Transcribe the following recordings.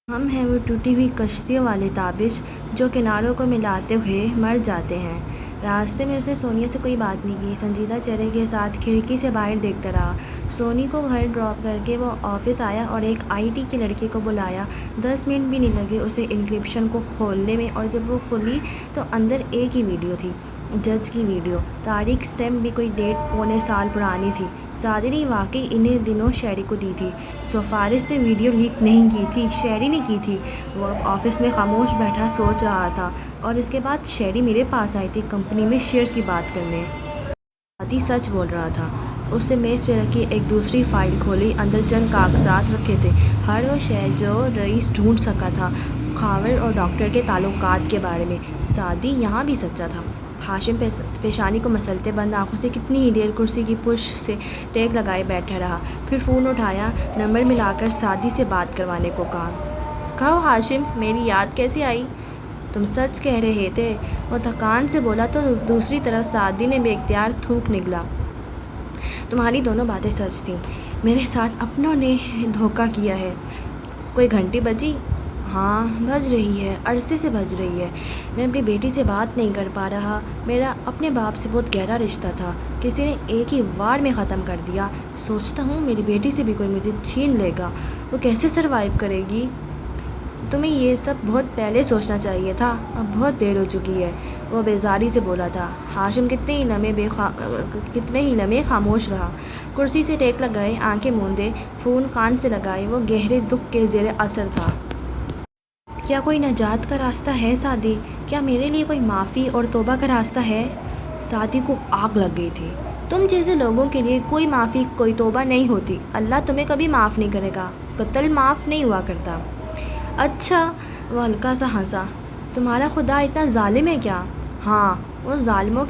ہم ہیں وہ ٹوٹی ہوئی کشتیوں والے تابش جو کناروں کو ملاتے ہوئے مر جاتے ہیں۔ راستے میں اس نے سونیا سے کوئی بات نہیں کی، سنجیدہ چہرے کے ساتھ کھڑکی سے باہر دیکھتا رہا۔ سونی کو گھر ڈراپ کر کے وہ آفس آیا اور ایک آئی ٹی کی لڑکی کو بلایا۔ 10 منٹ بھی نہیں لگے اسے انکرپشن کو کھولنے میں، اور جب وہ کھلی تو اندر ایک ہی ویڈیو تھی، جج کی ویڈیو۔ تاریخ اسٹیمپ بھی کوئی 1.5 سال پرانی تھی۔ سعدی نے واقعی انہیں دنوں شیری کو دی تھی۔ سفارش سے ویڈیو لیک نہیں کی تھی، شیری نے کی تھی۔ وہ اب آفس میں خاموش بیٹھا سوچ رہا تھا، اور اس کے بعد شیری میرے پاس آئی تھی کمپنی میں شیئرز کی بات کرنے۔ سعدی سچ بول رہا تھا۔ اس نے میز پہ رکھی ایک دوسری فائل کھولی، اندر چند کاغذات رکھے تھے، ہر وہ شے جو رئیس ڈھونڈ سکا تھا، خاور اور ڈاکٹر کے تعلقات کے بارے میں۔ سعدی یہاں بھی سچا تھا۔ ہاشم پیشانی کو مسلتے بند آنکھوں سے کتنی ہی دیر کرسی کی پشت سے ٹیک لگائے بیٹھا رہا، پھر فون اٹھایا، نمبر ملا کر سعدی سے بات کروانے کو کہا۔ کہو ہاشم، میری یاد کیسی آئی؟ تم سچ کہہ رہے تھے، وہ تھکان سے بولا تو دوسری طرف سعدی نے بے اختیار تھوک نکلا۔ تمہاری دونوں باتیں سچ تھیں۔ میرے ساتھ اپنوں نے دھوکہ کیا ہے۔ کوئی گھنٹی بجی؟ ہاں بج رہی ہے، عرصے سے بج رہی ہے۔ میں اپنی بیٹی سے بات نہیں کر پا رہا۔ میرا اپنے باپ سے بہت گہرا رشتہ تھا، کسی نے ایک ہی وار میں ختم کر دیا۔ سوچتا ہوں میری بیٹی سے بھی کوئی مجھے چھین لے گا، وہ کیسے سروائیو کرے گی؟ تمہیں یہ سب بہت پہلے سوچنا چاہیے تھا، اب بہت دیر ہو چکی ہے، وہ بیزاری سے بولا تھا۔ ہاشم کتنے ہی لمحے خاموش رہا، کرسی سے ٹیک لگائے، آنکھیں موندے، فون کان سے لگائے۔ وہ گہرے دکھ کے زیر اثر تھا۔ کیا کوئی نجات کا راستہ ہے سعدی؟ کیا میرے لیے کوئی معافی اور توبہ کا راستہ ہے؟ سعدی کو آگ لگ گئی تھی۔ تم جیسے لوگوں کے لیے کوئی معافی، کوئی توبہ نہیں ہوتی۔ اللہ تمہیں کبھی معاف نہیں کرے گا۔ قتل معاف نہیں ہوا کرتا۔ اچھا، وہ ہلکا سا ہنسا۔ تمہارا خدا اتنا ظالم ہے کیا؟ ہاں، وہ ظالموں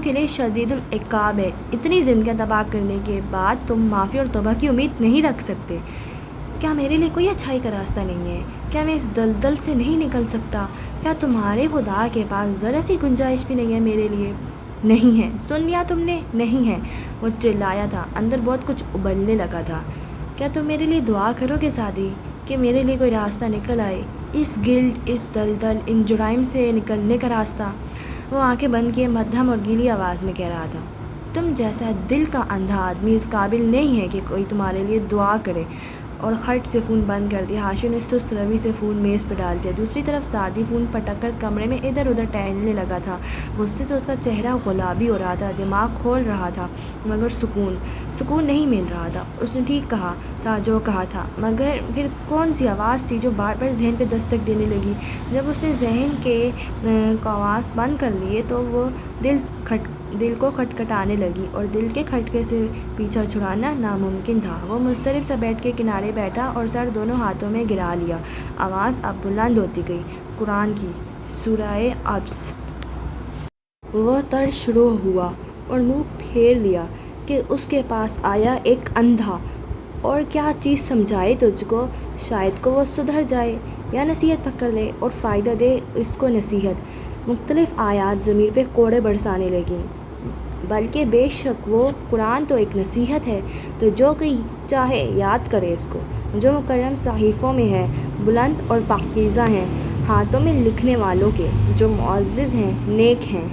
کے لیے شدید العقاب ہے۔ اتنی زندگیاں تباہ کرنے کے بعد تم معافی اور توبہ کی امید نہیں رکھ سکتے۔ کیا میرے لیے کوئی اچھائی کا راستہ نہیں ہے؟ کیا میں اس دلدل سے نہیں نکل سکتا؟ کیا تمہارے خدا کے پاس ذرا سی گنجائش بھی نہیں ہے میرے لیے؟ نہیں ہے، سن لیا تم نے؟ نہیں ہے، وہ چلایا تھا، اندر بہت کچھ ابلنے لگا تھا۔ کیا تم میرے لیے دعا کرو گے سعدی، کہ میرے لیے کوئی راستہ نکل آئے، اس گلٹ، اس دلدل، ان جرائم سے نکلنے کا راستہ؟ وہ آنکھیں بند کیے مدھم اور گیلی آواز میں کہہ رہا تھا۔ تم جیسا دل کا اندھا آدمی اس قابل نہیں ہے کہ کوئی تمہارے لیے دعا کرے۔ اور خٹ سے فون بند کر دیا۔ ہاشم نے سست روی سے فون میز پہ ڈال دیا۔ دوسری طرف سعدی فون پٹک کر کمرے میں ادھر ادھر ٹہلنے لگا تھا۔ غصے سے اس کا چہرہ گلابی ہو رہا تھا، دماغ کھول رہا تھا، مگر سکون نہیں مل رہا تھا۔ اس نے ٹھیک کہا تھا جو کہا تھا، مگر پھر کون سی آواز تھی جو بار بار ذہن پہ دستک دینے لگی؟ جب اس نے ذہن کے قواس بند کر لیے تو وہ دل کو کھٹکھٹانے لگی، اور دل کے کھٹکے سے پیچھا چھڑانا ناممکن تھا۔ وہ مضطرب سا بیڈ کے کنارے بیٹھا اور سر دونوں ہاتھوں میں گرا لیا۔ آواز اب بلند ہوتی گئی، قرآن کی، سورہ ابس۔ وہ تر شروع ہوا اور منہ پھیر لیا کہ اس کے پاس آیا ایک اندھا، اور کیا چیز سمجھائے تجھ کو؟ شاید کو وہ سدھر جائے یا نصیحت پکڑ لے اور فائدہ دے اس کو نصیحت۔ مختلف آیات ضمیر پہ کوڑے برسانے لگیں۔ بلکہ بے شک وہ قرآن تو ایک نصیحت ہے، تو جو کوئی چاہے یاد کرے اس کو، جو مکرم صحیفوں میں ہے، بلند اور پاکیزہ ہیں ہاتھوں میں لکھنے والوں کے، جو معزز ہیں، نیک ہیں۔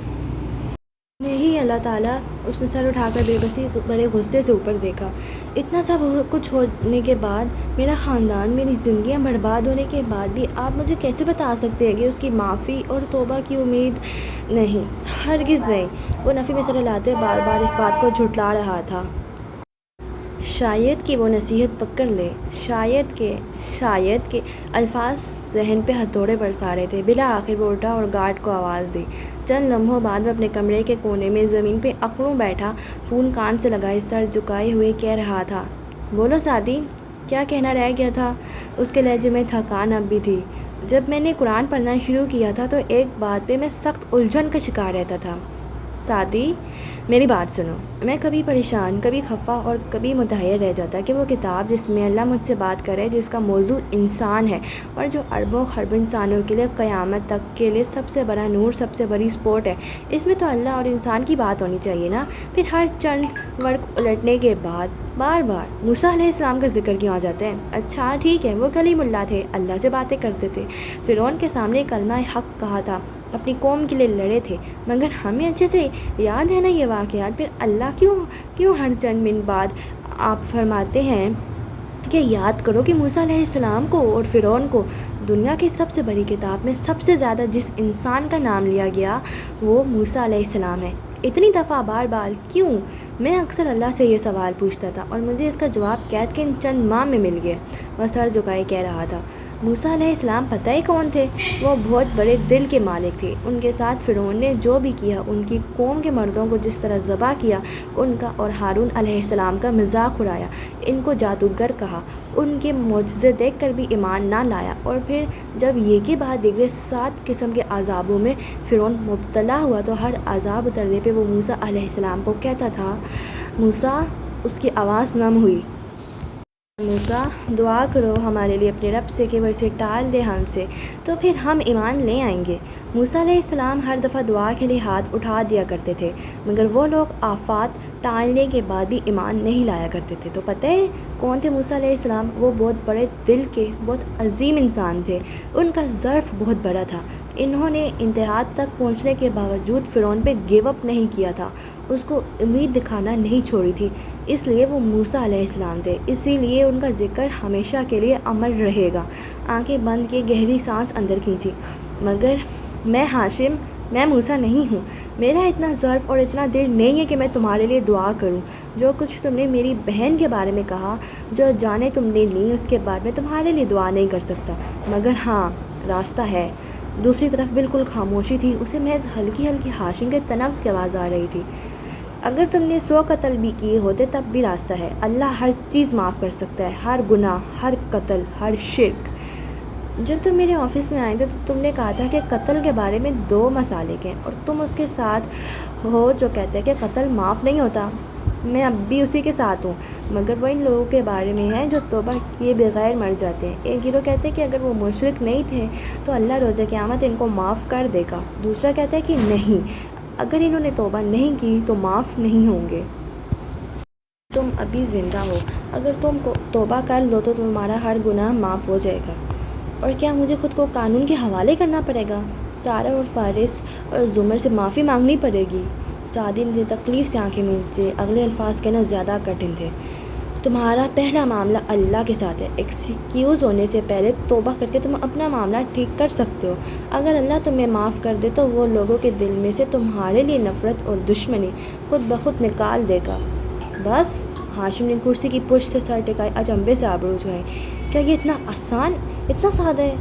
نہیں اللہ تعالیٰ، اس نے سر اٹھا کر بے بسی بڑے غصے سے اوپر دیکھا۔ اتنا سب کچھ ہونے کے بعد، میرا خاندان، میری زندگیاں برباد ہونے کے بعد بھی آپ مجھے کیسے بتا سکتے ہیں کہ اس کی معافی اور توبہ کی امید نہیں؟ ہرگز نہیں۔ وہ نفی میں سر ہلاتے ہوئے بار بار اس بات کو جھٹلا رہا تھا۔ شاید کہ وہ نصیحت پکڑ لے، شاید کہ الفاظ ذہن پہ ہتھوڑے برسا رہے تھے۔ بالآخر وہ اٹھا اور گارڈ کو آواز دی۔ چند لمحوں بعد وہ اپنے کمرے کے کونے میں زمین پہ اکڑوں بیٹھا، فون کان سے لگائے، سر جھکائے ہوئے کہہ رہا تھا۔ بولو سعدی، کیا کہنا رہ گیا تھا؟ اس کے لہجے میں تھکان اب بھی تھی۔ جب میں نے قرآن پڑھنا شروع کیا تھا تو ایک بات پہ میں سخت الجھن کا شکار رہتا تھا سعدی میری بات سنو، میں کبھی پریشان، کبھی خفا اور کبھی متحیر رہ جاتا کہ وہ کتاب جس میں اللہ مجھ سے بات کرے، جس کا موضوع انسان ہے اور جو اربوں خرب انسانوں کے لیے قیامت تک کے لیے سب سے بڑا نور، سب سے بڑی سپورٹ ہے، اس میں تو اللہ اور انسان کی بات ہونی چاہیے نا۔ پھر ہر چند ورق الٹنے کے بعد بار بار موسیٰ علیہ السلام کا ذکر کیوں آ جاتا ہے؟ اچھا ٹھیک ہے، وہ کلیم اللہ تھے، اللہ سے باتیں کرتے تھے، فرعون کے سامنے کلمہ حق کہا تھا، اپنی قوم کے لیے لڑے تھے، مگر ہمیں اچھے سے یاد ہے نا یہ واقعات۔ پھر اللہ کیوں ہر چند منٹ بعد آپ فرماتے ہیں کہ یاد کرو کہ موسیٰ علیہ السلام کو اور فرعون کو دنیا کی سب سے بڑی کتاب میں سب سے زیادہ جس انسان کا نام لیا گیا وہ موسیٰ علیہ السلام ہے؟ اتنی دفعہ بار بار کیوں؟ میں اکثر اللہ سے یہ سوال پوچھتا تھا اور مجھے اس کا جواب قید کے چند ماہ میں مل گیا۔ وہ سر جھکائے کہہ رہا تھا، موسیٰ علیہ السلام پتہ ہی کون تھے؟ وہ بہت بڑے دل کے مالک تھے۔ ان کے ساتھ فرعون نے جو بھی کیا، ان کی قوم کے مردوں کو جس طرح ذبح کیا، ان کا اور ہارون علیہ السلام کا مذاق اڑایا، ان کو جادوگر کہا، ان کے معجزے دیکھ کر بھی ایمان نہ لایا، اور پھر جب یہ کے بعد دیگرے 7 قسم کے عذابوں میں فرعون مبتلا ہوا تو ہر عذاب اترنے پہ وہ موسیٰ علیہ السلام کو کہتا تھا، موسیٰ، اس کی آواز نم ہوئی، موسیٰ دعا کرو ہمارے لیے اپنے رب سے کہ وہ اسے ٹال دے ہم سے، تو پھر ہم ایمان لے آئیں گے۔ موسیٰ علیہ السلام ہر دفعہ دعا کے لیے ہاتھ اٹھا دیا کرتے تھے، مگر وہ لوگ آفات ٹالنے کے بعد بھی ایمان نہیں لایا کرتے تھے۔ تو پتہ ہے کون تھے موسیٰ علیہ السلام؟ وہ بہت بڑے دل کے، بہت عظیم انسان تھے، ان کا ظرف بہت بڑا تھا۔ انہوں نے انتہا تک پہنچنے کے باوجود فرعون پہ گیو اپ نہیں کیا تھا، اس کو امید دکھانا نہیں چھوڑی تھی، اس لیے وہ موسیٰ علیہ السلام تھے، اسی لیے ان کا ذکر ہمیشہ کے لیے امر رہے گا۔ آنکھیں بند کیے گہری سانس اندر کھینچی، مگر میں ہاشم، میں موسیٰ نہیں ہوں، میرا اتنا ظرف اور اتنا دل نہیں ہے کہ میں تمہارے لیے دعا کروں۔ جو کچھ تم نے میری بہن کے بارے میں کہا، جو جانیں تم نے لیں، اس کے بعد میں تمہارے لیے دعا نہیں کر سکتا، مگر ہاں راستہ ہے۔ دوسری طرف بالکل خاموشی تھی، اسے محض ہلکی ہلکی ہاشم کے تنفس کی آواز آ رہی تھی۔ اگر تم نے 100 قتل بھی کیے ہوتے تب بھی راستہ ہے، اللہ ہر چیز معاف کر سکتا ہے، ہر گناہ، ہر قتل، ہر شرک۔ جب تم میرے آفس میں آئے تھے تو تم نے کہا تھا کہ قتل کے بارے میں 2 مسالک ہیں، اور تم اس کے ساتھ ہو جو کہتے ہیں کہ قتل معاف نہیں ہوتا۔ میں اب بھی اسی کے ساتھ ہوں، مگر وہ ان لوگوں کے بارے میں ہے جو توبہ کیے بغیر مر جاتے ہیں۔ ایک گروہ کہتے ہیں کہ اگر وہ مشرک نہیں تھے تو اللہ روز قیامت ان کو معاف کر دے گا، دوسرا کہتا ہے کہ نہیں، اگر انہوں نے توبہ نہیں کی تو معاف نہیں ہوں گے۔ تم ابھی زندہ ہو، اگر تم کو توبہ کر لو تو تمہارا ہر گناہ معاف ہو جائے گا۔ اور کیا مجھے خود کو قانون کے حوالے کرنا پڑے گا؟ سارہ اور فارس اور زمر سے معافی مانگنی پڑے گی؟ سعدی نے تکلیف سے آنکھیں مینچے، اگلے الفاظ کہنا زیادہ کٹھن تھے۔ تمہارا پہلا معاملہ اللہ کے ساتھ ہے، ایکسکیوز ہونے سے پہلے توبہ کر کے تم اپنا معاملہ ٹھیک کر سکتے ہو۔ اگر اللہ تمہیں معاف کر دے تو وہ لوگوں کے دل میں سے تمہارے لیے نفرت اور دشمنی خود بخود نکال دے گا۔ بس؟ ہاشم نے کرسی کی پشت سے سر ٹکائے، اچنبھے سے آبرو اٹھائے۔ کیا یہ اتنا آسان، اتنا سادہ ہے؟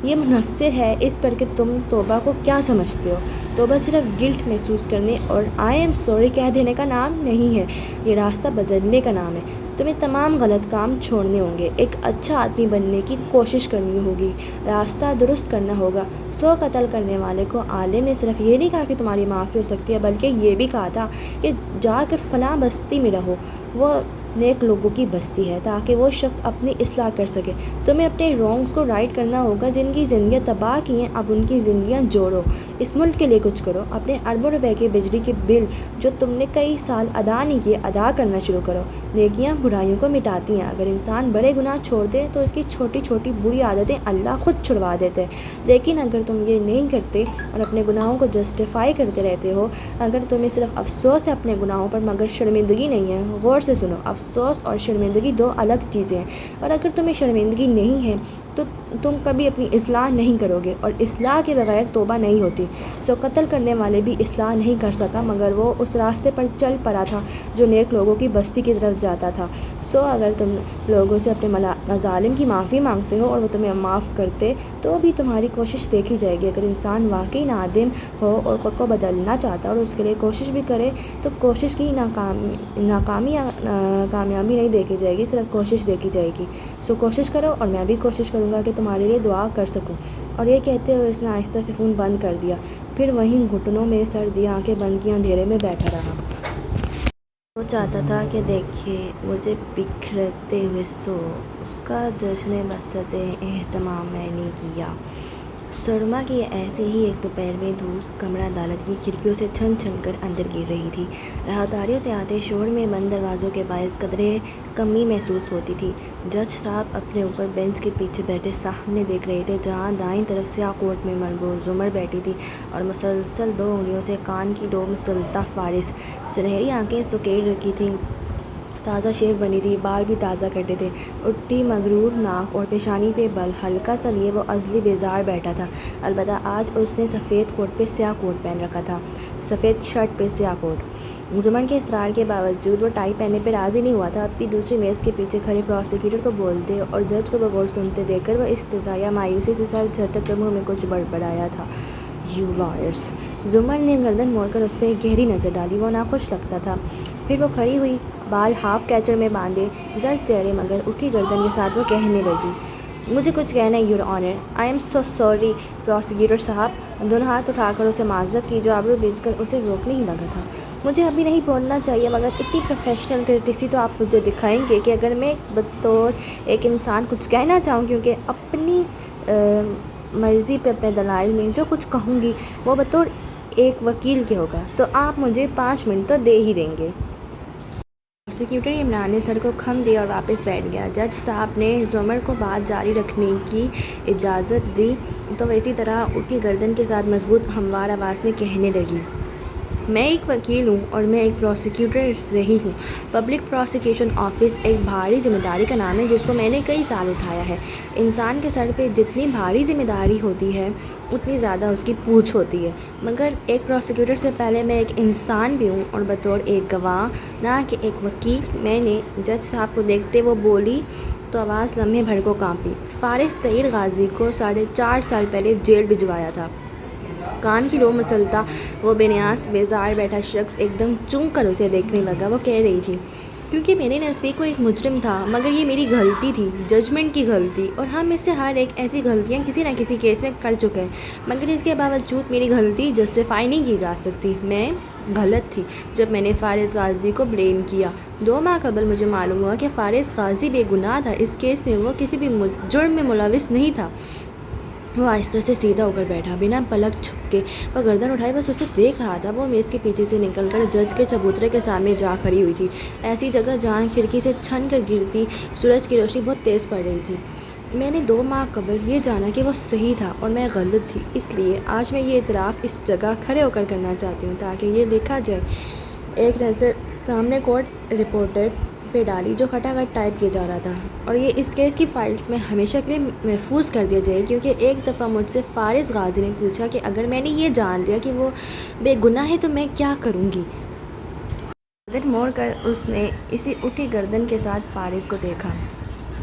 یہ منحصر ہے اس پر کہ تم توبہ کو کیا سمجھتے ہو۔ توبہ صرف گلٹ محسوس کرنے اور آئی ایم سوری کہہ دینے کا نام نہیں ہے، یہ راستہ بدلنے کا نام ہے۔ تمہیں تمام غلط کام چھوڑنے ہوں گے، ایک اچھا آدمی بننے کی کوشش کرنی ہوگی، راستہ درست کرنا ہوگا۔ 100 قتل کرنے والے کو عالم نے صرف یہ نہیں کہا کہ تمہاری معافی ہو سکتی ہے، بلکہ یہ بھی کہا تھا کہ جا کر فلاں بستی میں رہو، وہ نیک لوگوں کی بستی ہے، تاکہ وہ شخص اپنی اصلاح کر سکے۔ تمہیں اپنے رانگز کو رائٹ کرنا ہوگا، جن کی زندگیاں تباہ کی ہیں اب ان کی زندگیاں جوڑو، اس ملک کے لیے کچھ کرو۔ اپنے اربوں روپے کے بجلی کے بل جو تم نے کئی سال ادا نہیں کیے، ادا کرنا شروع کرو۔ نیکیاں برائیوں کو مٹاتی ہیں، اگر انسان بڑے گناہ چھوڑ دے تو اس کی چھوٹی چھوٹی بری عادتیں اللہ خود چھڑوا دیتے ہیں، لیکن اگر تم یہ نہیں کرتے اور اپنے گناہوں کو جسٹیفائی کرتے رہتے ہو، اگر تمہیں صرف افسوس ہے اپنے گناہوں پر مگر شرمندگی نہیں ہے، غور سے سنو، افسوس اور شرمندگی 2 الگ چیزیں ہیں، اور اگر تمہیں شرمندگی نہیں ہے تو تم کبھی اپنی اصلاح نہیں کرو گے، اور اصلاح کے بغیر توبہ نہیں ہوتی۔ قتل کرنے والے بھی اصلاح نہیں کر سکا، مگر وہ اس راستے پر چل پڑا تھا جو نیک لوگوں کی بستی کی طرف جاتا تھا۔ اگر تم لوگوں سے اپنے مظالم کی معافی مانگتے ہو اور وہ تمہیں معاف کرتے تو بھی تمہاری کوشش دیکھی جائے گی۔ اگر انسان واقعی نادم ہو اور خود کو بدلنا چاہتا ہے اور اس کے لیے کوشش بھی کرے تو کوشش کی کامیابی نہیں دیکھی جائے گی، صرف کوشش دیکھی جائے گی۔ کوشش کرو اور میں بھی کوشش کروں کروں گا کہ تمہارے لیے دعا کر سکوں۔ اور یہ کہتے ہوئے اس نے آہستہ سے فون بند کر دیا، پھر وہیں گھٹنوں میں سر دی آنکھیں بند کی اندھیرے میں بیٹھا رہا۔ وہ چاہتا تھا کہ دیکھے مجھے بکھرتے ہوئے سو، اس کا جشن بسط اہتمام میں نے کیا۔ سرما کی ایسے ہی ایک دوپہر میں دھوپ کمرہ عدالت کی کھڑکیوں سے چھن چھن کر اندر گر رہی تھی۔ راہداریوں سے آتے شور میں بند دروازوں کے باعث قدرے کمی محسوس ہوتی تھی۔ جج صاحب اپنے اوپر بینچ کے پیچھے بیٹھے سامنے دیکھ رہے تھے، جہاں دائیں طرف سیاہ کوٹ میں ملبوس زمر بیٹھی تھی اور مسلسل 2 انگلیوں سے کان کی ڈوب مسلتا فارس۔ سنہری آنکھیں سکیڑ رکھی تھیں، تازہ شیو بنی تھی، بال بھی تازہ کٹے تھے، اٹھی مغرور ناک اور پیشانی پہ بل ہلکا سا لیے وہ عزلی بیزار بیٹھا تھا۔ البتہ آج اس نے سفید کوٹ پہ سیاہ کوٹ پہن رکھا تھا، سفید شرٹ پہ سیاہ کوٹ۔ زمن کے اصرار کے باوجود وہ ٹائی پہننے پہ راضی نہیں ہوا تھا۔ اب بھی دوسری میز کے پیچھے کھڑے پروسیکیوٹر کو بولتے اور جج کو بغور سنتے دیکھ کر وہ استحضاء یا مایوسی سے سر جھٹک کر منہ میں کچھ بڑبڑایا تھا۔ "You liars!" زمر نے گردن موڑ کر اس پہ ایک گہری نظر ڈالی، وہ ناخوش لگتا تھا۔ پھر وہ کھڑی ہوئی، بال ہاف کیچر میں باندھے، زرد چہرے مگر اٹھی گردن کے ساتھ وہ کہنے لگی، "مجھے کچھ کہنا ہے your owner. I am so sorry prosecutor صاحب"۔ دونوں ہاتھ اٹھا کر اسے معذرت کی جو آبرو بیچ کر اسے روکنے ہی لگا تھا۔ "مجھے ابھی نہیں بولنا چاہیے مگر اتنی پروفیشنل کرٹیسی تو آپ مجھے دکھائیں گے کہ اگر میں بطور ایک انسان کچھ کہنا چاہوں، کیونکہ اپنی مرضی پہ اپنے دلائل میں جو کچھ کہوں گی وہ بطور ایک وکیل کے ہوگا، تو آپ مجھے 5 منٹ تو دے ہی دیں گے۔" پروسیکیوٹر عمران نے سر کو خم دیا اور واپس بیٹھ گیا۔ جج صاحب نے زمر کو بات جاری رکھنے کی اجازت دی تو وہ اسی طرح اٹھی گردن کے ساتھ مضبوط ہموار آواز میں کہنے لگی، "میں ایک وکیل ہوں اور میں ایک پروسیکیوٹر رہی ہوں۔ پبلک پروسیکیوشن آفس ایک بھاری ذمہ داری کا نام ہے جس کو میں نے کئی سال اٹھایا ہے۔ انسان کے سر پہ جتنی بھاری ذمہ داری ہوتی ہے اتنی زیادہ اس کی پوچھ ہوتی ہے، مگر ایک پروسیکیوٹر سے پہلے میں ایک انسان بھی ہوں اور بطور ایک گواہ، نہ کہ ایک وکیل"۔ میں نے جج صاحب کو دیکھتے وہ بولی تو آواز لمحے بھر کو کانپی، "فارس طویل غازی کو 4.5 سال پہلے جیل بھجوایا تھا۔" کان کی ڈوب مسلتا وہ بے نیاز بیزار بیٹھا شخص ایک دم چونک کر اسے دیکھنے لگا۔ وہ کہہ رہی تھی، "کیونکہ میرے نزدیک وہ ایک مجرم تھا، مگر یہ میری غلطی تھی، ججمنٹ کی غلطی، اور ہم میں سے ہر ایک ایسی غلطیاں کسی نہ کسی کیس میں کر چکے ہیں، مگر اس کے باوجود میری غلطی جسٹیفائی نہیں کی جا سکتی۔ میں غلط تھی جب میں نے فارس غازی کو بلیم کیا۔ 2 ماہ قبل مجھے معلوم ہوا کہ فارس غازی بے گناہ تھا، اس کیس میں وہ کسی بھی جرم میں ملوث نہیں تھا۔" وہ آہستہ سے سیدھا ہو کر بیٹھا، بنا پلک جھپکے وہ گردن اٹھائے بس اسے دیکھ رہا تھا۔ وہ میز کے پیچھے سے نکل کر جج کے چبوترے کے سامنے جا کھڑی ہوئی تھی، ایسی جگہ جہاں کھڑکی سے چھن کر گرتی سورج کی روشنی بہت تیز پڑ رہی تھی۔ "میں نے 2 ماہ قبل یہ جانا کہ وہ صحیح تھا اور میں غلط تھی، اس لیے آج میں یہ اعتراف اس جگہ کھڑے ہو کر کرنا چاہتی ہوں تاکہ یہ لکھا جائے۔" ایک نظر سامنے کورٹ رپورٹر پہ ڈالی جو کھٹاکھٹ ٹائپ کیا جا رہا تھا، "اور یہ اس کیس کی فائلز میں ہمیشہ کے لیے محفوظ کر دیا جائے، کیونکہ ایک دفعہ مجھ سے فارس غازی نے پوچھا کہ اگر میں نے یہ جان لیا کہ وہ بے گناہ ہے تو میں کیا کروں گی۔" گردن موڑ کر اس نے اسی اٹھی گردن کے ساتھ فارس کو دیکھا،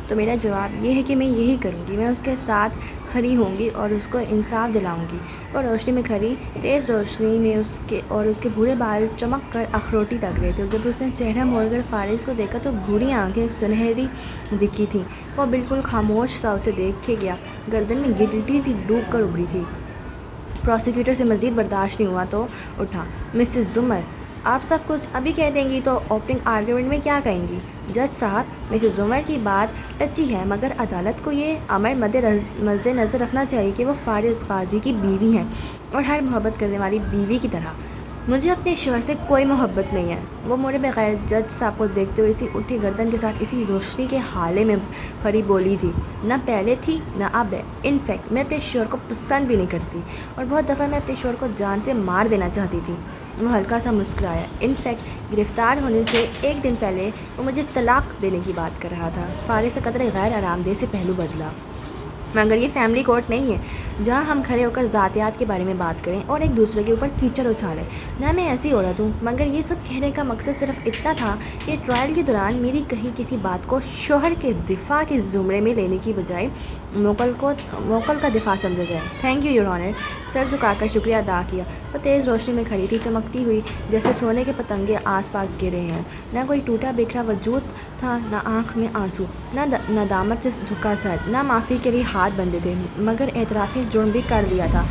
"تو میرا جواب یہ ہے کہ میں یہی کروں گی، میں اس کے ساتھ کھڑی ہوں گی اور اس کو انصاف دلاؤں گی۔" وہ روشنی میں کھڑی، تیز روشنی میں اس کے بھورے بال چمک کر اخروٹی لگ رہے تھے، اور جب اس نے چہرہ موڑ کر فارس کو دیکھا تو بھوری آنکھیں سنہری دکھی تھیں۔ وہ بالکل خاموش سا اسے دیکھے گیا، گردن میں گلٹی سی ڈوب کر ابھری تھی۔ پروسیکیوٹر سے مزید برداشت نہیں ہوا تو اٹھا، "مسز زمر، آپ سب کچھ ابھی کہہ دیں گی تو اوپننگ آرگیومنٹ میں کیا کہیں گی؟" "جج صاحب، مسز زمر کی بات ٹچی ہے، مگر عدالت کو یہ امر مد نظر رکھنا چاہیے کہ وہ فارس غازی کی بیوی ہیں، اور ہر محبت کرنے والی بیوی کی طرح مجھے اپنے شوہر سے کوئی محبت نہیں ہے۔" وہ موڑے بغیر جج صاحب کو دیکھتے ہوئے اسی اٹھی گردن کے ساتھ اسی روشنی کے ہالے میں کھڑی بولی تھی، "نہ پہلے تھی نہ اب ہے۔ ان فیکٹ میں اپنے شوہر کو پسند بھی نہیں کرتی، اور بہت دفعہ میں اپنے شوہر کو جان سے مار دینا چاہتی تھی۔" وہ ہلکا سا مسکرایا، "ان فیکٹ گرفتار ہونے سے 1 دن پہلے وہ مجھے طلاق دینے کی بات کر رہا تھا۔" فارس سے قدرے غیر آرام دہ سے پہلو بدلا، "مگر یہ فیملی کورٹ نہیں ہے جہاں ہم کھڑے ہو کر ذاتیات کے بارے میں بات کریں اور ایک دوسرے کے اوپر کیچڑ اچھالیں۔ نہ میں ایسی عورت ہوں، مگر یہ سب کہنے کا مقصد صرف اتنا تھا کہ ٹرائل کے دوران میری کہیں کسی بات کو شوہر کے دفاع کے زمرے میں لینے کی بجائے موکل کا دفاع سمجھا جائے۔ تھینک یو یور آنر، سر جھکا کر شکریہ ادا کیا۔ وہ تیز روشنی میں کھڑی تھی، چمکتی ہوئی جیسے سونے کے پتنگے آس پاس گرے ہیں۔ نہ کوئی ٹوٹا بکھرا وجود تھا، نہ آنکھ میں آنسو، نہ ندامت سے جھکا سر، نہ معافی کے لیے ہاتھ بندھے تھے، مگر اعتراف نے جرم بھی کر دیا تھا،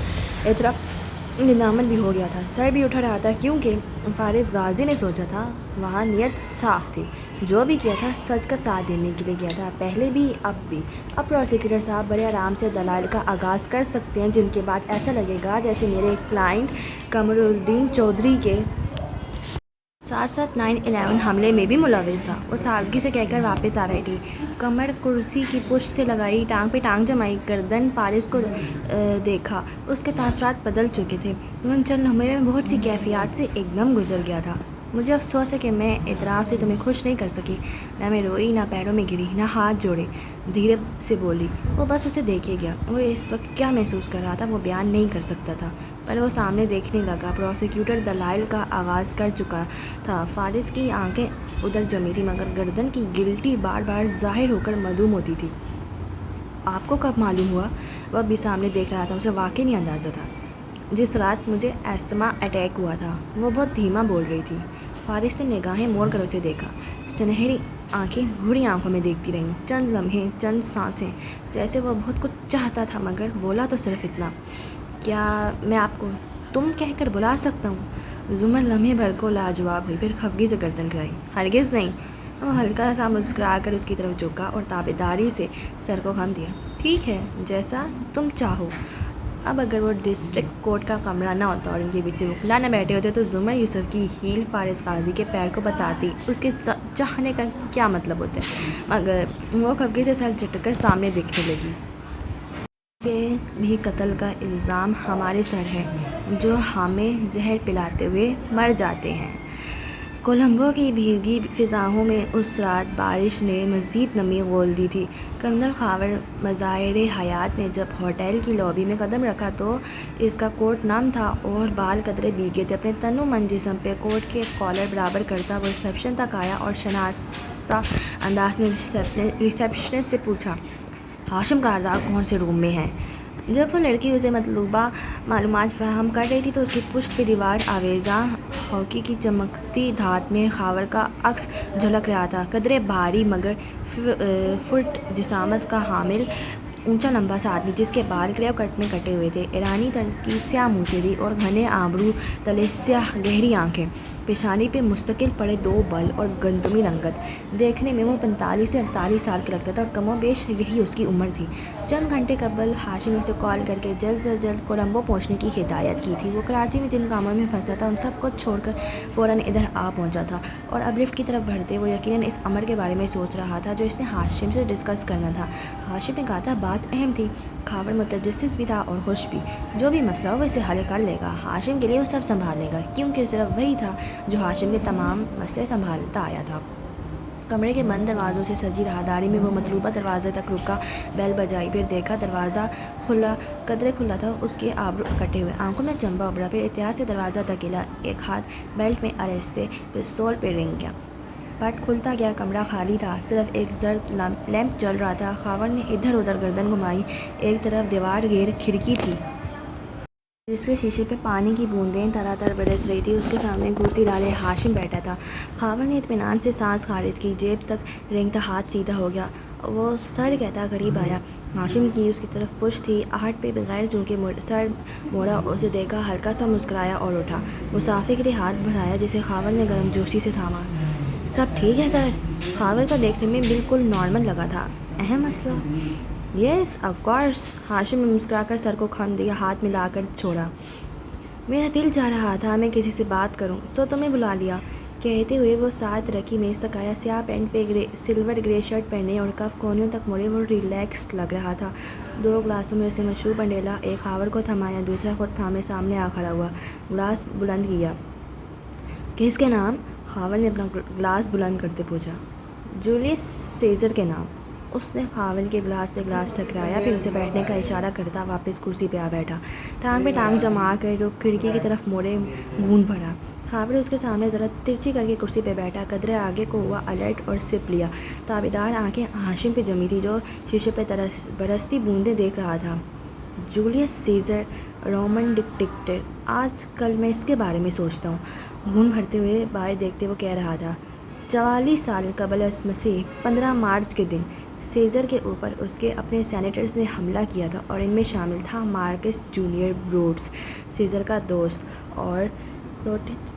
اعتراف ندامت بھی ہو گیا تھا، سر بھی اٹھا رہا تھا، کیونکہ فارس غازی نے سوچا تھا، وہاں نیت صاف تھی، جو بھی کیا تھا سچ کا ساتھ دینے کے لیے کیا تھا، پہلے بھی اب بھی۔ اب پروسیکیوٹر صاحب بڑے آرام سے دلائل کا آغاز کر سکتے ہیں، جن کے بعد ایسا لگے گا جیسے میرے کلائنٹ قمرالدین چودھری کے ساتھ ساتھ 9/11 حملے میں بھی ملوث تھا۔ وہ سادگی سے کہہ کر واپس آ بیٹھی، کمر کرسی کی پشت سے لگائی، ٹانگ پہ ٹانگ جمائی، گردن فارس کو دیکھا۔ اس کے تاثرات بدل چکے تھے، ان چند لمحوں میں بہت سی کیفیات سے ایک دم گزر گیا تھا۔ مجھے افسوس ہے کہ میں اعتراف سے تمہیں خوش نہیں کر سکی۔ نہ میں روئی، نہ پیروں میں گری، نہ ہاتھ جوڑے، دھیرے سے بولی۔ وہ بس اسے دیکھے گیا، وہ اس وقت کیا محسوس کر رہا تھا وہ بیان نہیں کر سکتا تھا، پر وہ سامنے دیکھنے لگا۔ پروسیکیوٹر دلائل کا آغاز کر چکا تھا، فارس کی آنکھیں ادھر جمی تھیں، مگر گردن کی گلٹی بار بار ظاہر ہو کر معدوم ہوتی تھی۔ آپ کو کب معلوم ہوا؟ وہ بھی سامنے دیکھ رہا تھا، اسے واقعی نہیں اندازہ تھا۔ جس رات مجھے استھما اٹیک ہوا تھا۔ وہ بہت دھیما بول رہی تھی۔ فارس نے نگاہیں موڑ کر اسے دیکھا، سنہری آنکھیں بھوری آنکھوں میں دیکھتی رہیں، چند لمحے، چند سانسیں، جیسے وہ بہت کچھ چاہتا تھا، مگر بولا تو صرف اتنا، کیا میں آپ کو تم کہہ کر بلا سکتا ہوں؟ زمر لمحے بھر کو لاجواب ہوئی، پھر خفگی سے گردن گرائی۔ ہرگز نہیں۔ وہ ہلکا سا مسکرا کر اس کی طرف جھکا اور تابعداری سے سر کو خم دیا۔ ٹھیک ہے، جیسا تم چاہو۔ اب اگر وہ ڈسٹرکٹ کورٹ کا کمرہ نہ ہوتا اور ان کے پیچھے وکلا نہ بیٹھے ہوتے تو زمر یوسف کی ہیل فارس غازی کے پیر کو بتاتی اس کے چاہنے کا کیا مطلب ہوتا ہے، مگر وہ خفگی سے سر جھٹک کر سامنے دیکھنے لگی۔ کہ بھی قتل کا الزام ہمارے سر ہے، جو ہمیں زہر پلاتے ہوئے مر جاتے ہیں۔ کولمبو کی بھیگی فضاؤں میں اس رات بارش نے مزید نمی گھول دی تھی۔ کرنل خاور مظاہر حیات نے جب ہوٹل کی لابی میں قدم رکھا تو اس کا کوٹ نم تھا اور بال قدرے بھیگے تھے۔ اپنے تن و من جسم پہ کوٹ کے کالر برابر کرتا وہ ریسیپشن تک آیا اور شناسا انداز میں ریسیپشنسٹ سے پوچھا، ہاشم کارزار کون سے روم میں ہیں؟ جب وہ لڑکی اسے مطلوبہ معلومات فراہم کر رہی تھی تو اس کی پشت پہ دیوار آویزاں ہاکی کی چمکتی دھات میں خاور کا عکس جھلک رہا تھا، قدرے بھاری مگر فٹ جسامت کا حامل، اونچا لمبا سا آدمی جس کے بال کریو کٹ میں کٹے ہوئے تھے، ایرانی طرز کی سیاہ مونچھیں تھیں اور گھنے ابرو تلے سیاہ گہری آنکھیں، پیشانی پہ مستقل پڑے دو بل اور گندمی رنگت۔ دیکھنے میں وہ 45 سے 48 سال کا لگتا تھا اور کم و بیش یہی اس کی عمر تھی۔ چند گھنٹے قبل ہاشم نے اسے کال کر کے جلد سے جلد کولمبو پہنچنے کی ہدایت کی تھی۔ وہ کراچی میں جن کاموں میں پھنسا تھا ان سب کو چھوڑ کر فوراً ادھر آ پہنچا تھا، اور اب لفٹ کی طرف بڑھتے وہ یقیناً اس امر کے بارے میں سوچ رہا تھا جو اس نے ہاشم سے ڈسکس کرنا تھا۔ ہاشم نے کہا تھا بات اہم تھی، خاور متجسس بھی تھا اور خوش بھی، جو بھی مسئلہ ہو وہ اسے حل کر لے گا، ہاشم کے لیے وہ سب سنبھال لے گا، کیونکہ صرف وہی تھا جو ہاشم کے تمام مسئلے سنبھالتا آیا تھا۔ کمرے کے بند دروازوں سے سجی راہداری میں وہ مطلوبہ دروازے تک رکا، بیل بجائی، پھر دیکھا دروازہ کھلا، قدرے کھلا تھا، اس کے ابرو کٹے ہوئے، آنکھوں میں چنبا ابھرا، پھر احتیاط سے دروازہ دھکیلا، ایک ہاتھ بیلٹ میں آہستہ پستول پہ رنگ کیا، پٹ کھلتا گیا، کمرہ خالی تھا، صرف ایک زرد لیمپ جل رہا تھا۔ خاور نے ادھر ادھر گردن گھمائی، ایک طرف دیوار گیر کھڑکی تھی جس کے شیشے پہ پانی کی بوندیں تر تر برس رہی تھی، اس کے سامنے کرسی ڈالے ہاشم بیٹھا تھا۔ خاور نے اطمینان سے سانس خارج کی، جیب تک رینگتا ہاتھ سیدھا ہو گیا، وہ سر کہتا قریب آیا، ہاشم کی اس کی طرف پشت تھی، آہٹ پہ بغیر جھکے سر موڑا، اسے دیکھا، ہلکا سا مسکرایا اور اٹھا، مسافر کے لیے ہاتھ بڑھایا جسے خاور نے گرم جوشی سے تھاما۔ سب ٹھیک ہے سر؟ خاور کو دیکھنے میں بالکل نارمل لگا تھا۔ اہم مسئلہ؟ یس آف کورس، ہاشم نے مسکرا کر سر کو خم دیا، ہاتھ ملا کر چھوڑا۔ میرا دل چاہ رہا تھا میں کسی سے بات کروں، سو تمہیں بلا لیا۔ کہتے ہوئے وہ ساتھ رکھی میز تک آیا، سیاہ پینٹ پہ سلور گرے شرٹ پہنے اور کف کونیوں تک موڑے وہ ریلیکسڈ لگ رہا تھا۔ دو گلاسوں میں اسے مشروب انڈیلا، ایک خاور کو تھمایا، دوسرا خود تھامے سامنے آ کھڑا ہوا، گلاس بلند کیا۔ کس کے نام؟ خاور نے اپنا گلاس بلند کرتے پوچھا۔ جولیس سیزر کے نام۔ اس نے خاوند کے گلاس سے گلاس ٹکرایا، پھر اسے بیٹھنے کا اشارہ کرتا واپس کرسی پہ آ بیٹھا۔ ٹانگ پہ ٹانگ جما کر رخ کھڑکی کی طرف موڑے، گھون بھرا۔ خاوند اس کے سامنے ذرا ترچھی کر کے کرسی پہ بیٹھا، قدرے آگے کو ہوا، الٹ اور سپ لیا۔ تابیدار آنکھیں ہاشم پہ جمی تھی جو شیشے پہ برستی بوندیں دیکھ رہا تھا۔ جولیس سیزر، رومن ڈکٹیٹر، آج کل میں اس کے بارے میں سوچتا ہوں۔ گھون بھرتے ہوئے باہر دیکھتے وہ کہہ رہا تھا، 44 سال قبل از مسیح 15 مارچ کے دن سیزر کے اوپر اس کے اپنے سینیٹرز نے حملہ کیا تھا، اور ان میں شامل تھا مارکس جونیئر بروٹس، سیزر کا دوست۔ اور بروٹس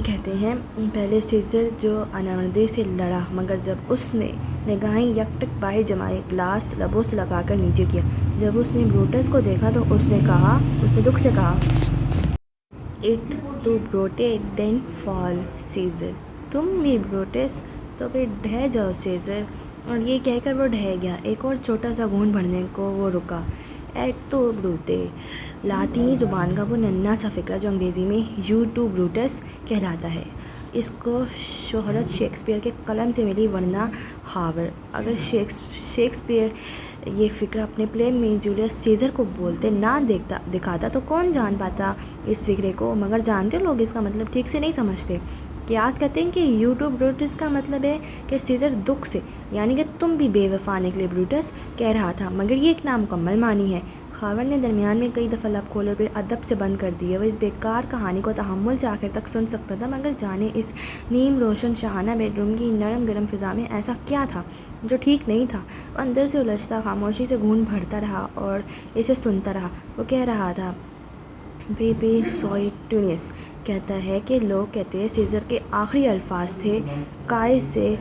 کہتے ہیں، پہلے سیزر جو اناندر سے لڑا، مگر جب اس نے نگاہیں یکٹک باہر جمائے، گلاس لبوں سے لگا کر نیچے کیا۔ جب اس نے بروٹس کو دیکھا تو اس نے دکھ سے کہا، اٹ تو بروٹے دین فال سیزر، تم بھی بروٹس تو پھر ڈھہ جاؤ سیزر۔ اور یہ کہہ کر وہ ڈھہ گیا۔ ایک اور چھوٹا سا گھون بھرنے کو وہ رکا۔ ایٹ تو بروٹے، لاطینی زبان کا وہ ننھا سا فقرہ جو انگریزی میں یو ٹو بروٹس کہلاتا ہے۔ اس کو شہرت شیکسپیئر کے قلم سے ملی، ورنہ خاور اگر شیکسپیئر یہ فقرہ اپنے پلے میں جولیس سیزر کو بولتے نہ دکھاتا تو کون جان پاتا اس فقرے کو؟ مگر جانتے لوگ اس کا مطلب ٹھیک سے نہیں سمجھتے۔ قیاس کہتے ہیں کہ یو ٹو بروٹس کا مطلب ہے کہ سیزر دکھ سے، یعنی کہ تم بھی بے وفا نکلے بروٹس، کہہ رہا تھا، مگر یہ ایک نامکمل معنی ہے۔ خاوند نے درمیان میں کئی دفعہ لب کھولے، پھر ادب سے بند کر دیے۔ وہ اس بیکار کہانی کو تحمل سے آخر تک سن سکتا تھا، مگر جانے اس نیم روشن شاہانہ بیڈ روم کی نرم گرم فضا میں ایسا کیا تھا جو ٹھیک نہیں تھا؟ وہ اندر سے الجھتا خاموشی سے گھون بھرتا رہا اور اسے سنتا رہا۔ وہ کہہ رہا تھا، پی پی سوئیٹنس کہتا ہے کہ لوگ کہتے ہیں سیزر کے آخری الفاظ تھے کائے سے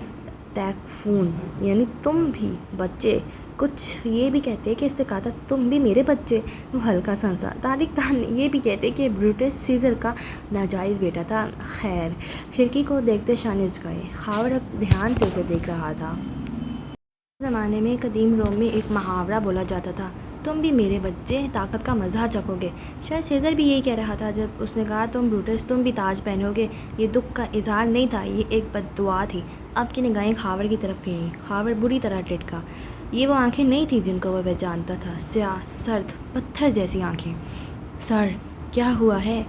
تیکفون، یعنی تم بھی بچے۔ کچھ یہ بھی کہتے ہیں کہ اس سے کہا تھا، تم بھی میرے بچے۔ وہ ہلکا سا ہنسا۔ تاریخ دان یہ بھی کہتے ہیں کہ بروٹس سیزر کا ناجائز بیٹا تھا۔ خیر، کھڑکی کو دیکھتے شانے جھکائے۔ خاور اب دھیان سے اسے دیکھ رہا تھا۔ اس زمانے میں قدیم روم میں ایک محاورہ بولا جاتا تھا، تم بھی میرے بچے، طاقت کا مزہ چکھو گے۔ شاید سیزر بھی یہی کہہ رہا تھا جب اس نے کہا، تم بروٹس، تم بھی تاج پہنو گے۔ یہ دکھ کا اظہار نہیں تھا، یہ ایک بد دعا تھی۔ اب کی نگاہیں خاور کی طرف پھیری۔ خاور بری طرح ٹھٹکا۔ یہ وہ آنکھیں نہیں تھیں جن کو وہ پہچانتا تھا، سیاہ، سرد، پتھر جیسی آنکھیں۔ سر، کیا ہوا ہے؟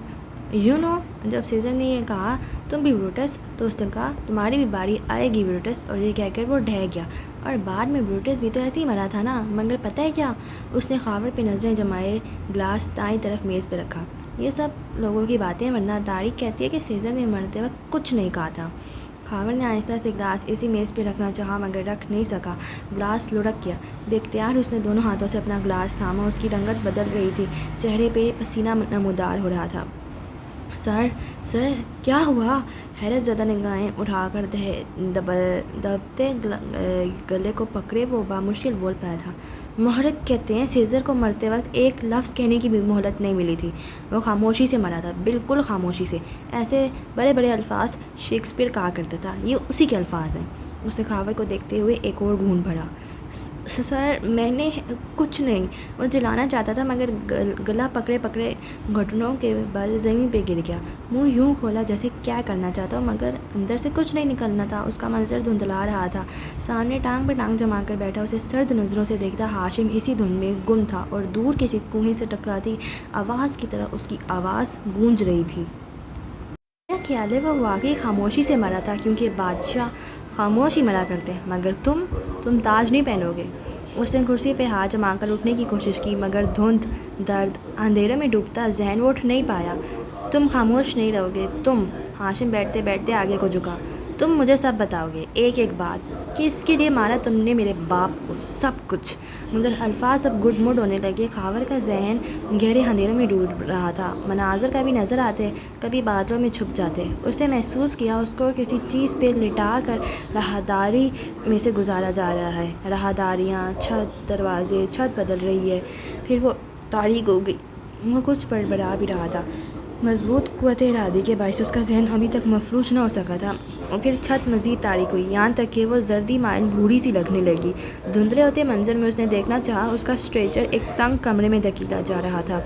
جب سیزر نے یہ کہا، تم بھی بروٹس، تو اس نے کہا، تمہاری بھی باری آئے گی بروٹس، اور یہ کہہ کر وہ ڈھہ گیا۔ اور بعد میں بروٹس بھی تو ایسے ہی مرا تھا نا، مگر پتہ ہے کیا؟ اس نے خاور پہ نظریں جمائے، گلاس دائیں طرف میز پہ رکھا۔ یہ سب لوگوں کی باتیں، ورنہ تاریخ کہتی ہے کہ سیزر نے مرتے وقت کچھ نہیں کہا تھا۔ خاور نے آہستہ سے گلاس اسی میز پہ رکھنا چاہا، مگر رکھ نہیں سکا۔ گلاس لڑک گیا۔ بے اختیار اس نے دونوں ہاتھوں سے اپنا گلاس تھاما۔ اس کی رنگت بدل رہی تھی، چہرے پہ پسینہ نمودار ہو رہا تھا۔ سر، کیا ہوا؟ حیرت زدہ نگاہیں اٹھا کر دبتے گلے کو پکڑے وہ بامشکل بول پایا تھا، محرک کہتے ہیں سیزر کو مرتے وقت ایک لفظ کہنے کی بھی مہلت نہیں ملی تھی۔ وہ خاموشی سے مرا تھا، بالکل خاموشی سے۔ ایسے بڑے بڑے الفاظ شیکسپیئر کہا کرتا تھا، یہ اسی کے الفاظ ہیں۔ اس نے خاور کو دیکھتے ہوئے ایک اور گھون بھرا۔ سر، میں نے کچھ نہیں۔ وہ چلانا چاہتا تھا، مگر گلا پکڑے گھٹنوں کے بل زمین پہ گر گیا۔ منہ یوں کھولا جیسے کیا کرنا چاہتا ہو، مگر اندر سے کچھ نہیں نکلنا تھا۔ اس کا منظر دھندلا رہا تھا۔ سامنے ٹانگ پہ ٹانگ جما کر بیٹھا اسے سرد نظروں سے دیکھتا ہاشم اسی دھن میں گم تھا، اور دور کسی کنویں سے ٹکراتی آواز کی طرح اس کی آواز گونج رہی تھی۔ میرا خیال ہے وہ واقعی خاموشی سے مرا تھا، کیونکہ بادشاہ خاموش ہی مرا کرتے، مگر تم تاج نہیں پہنو گے۔ اس نے کرسی پہ ہاتھ جما کر اٹھنے کی کوشش کی، مگر دھند، درد، اندھیرے میں ڈوبتا ذہن وہ اٹھ نہیں پایا۔ تم خاموش نہیں رہو گے، تم۔ ہاشم بیٹھتے بیٹھتے آگے کو جھکا۔ تم مجھے سب بتاؤ گے، ایک ایک بات، کہ اس کے لیے مارا تم نے میرے باپ کو، سب کچھ۔ مگر الفاظ اب گڈ مڈ ہونے لگے۔ خاور کا ذہن گہرے اندھیروں میں ڈوب رہا تھا۔ مناظر کبھی نظر آتے، کبھی بادلوں میں چھپ جاتے۔ اس نے محسوس کیا اس کو کسی چیز پہ لٹا کر راہداری میں سے گزارا جا رہا ہے۔ راہداریاں، چھت، دروازے، چھت بدل رہی ہے، پھر وہ تاریک ہو گئی۔ وہ کچھ بڑبڑا بھی رہا تھا۔ مضبوط قوت ارادی کے باعث اس کا ذہن ابھی تک مفلوج نہ ہو سکا تھا، اور پھر چھت مزید تاریک ہوئی، یہاں تک کہ وہ زردی مائل بھوری سی لگنے لگی۔ دھندلے ہوتے منظر میں اس نے دیکھنا چاہا، اس کا اسٹریچر ایک تنگ کمرے میں دھکیلا جا رہا تھا۔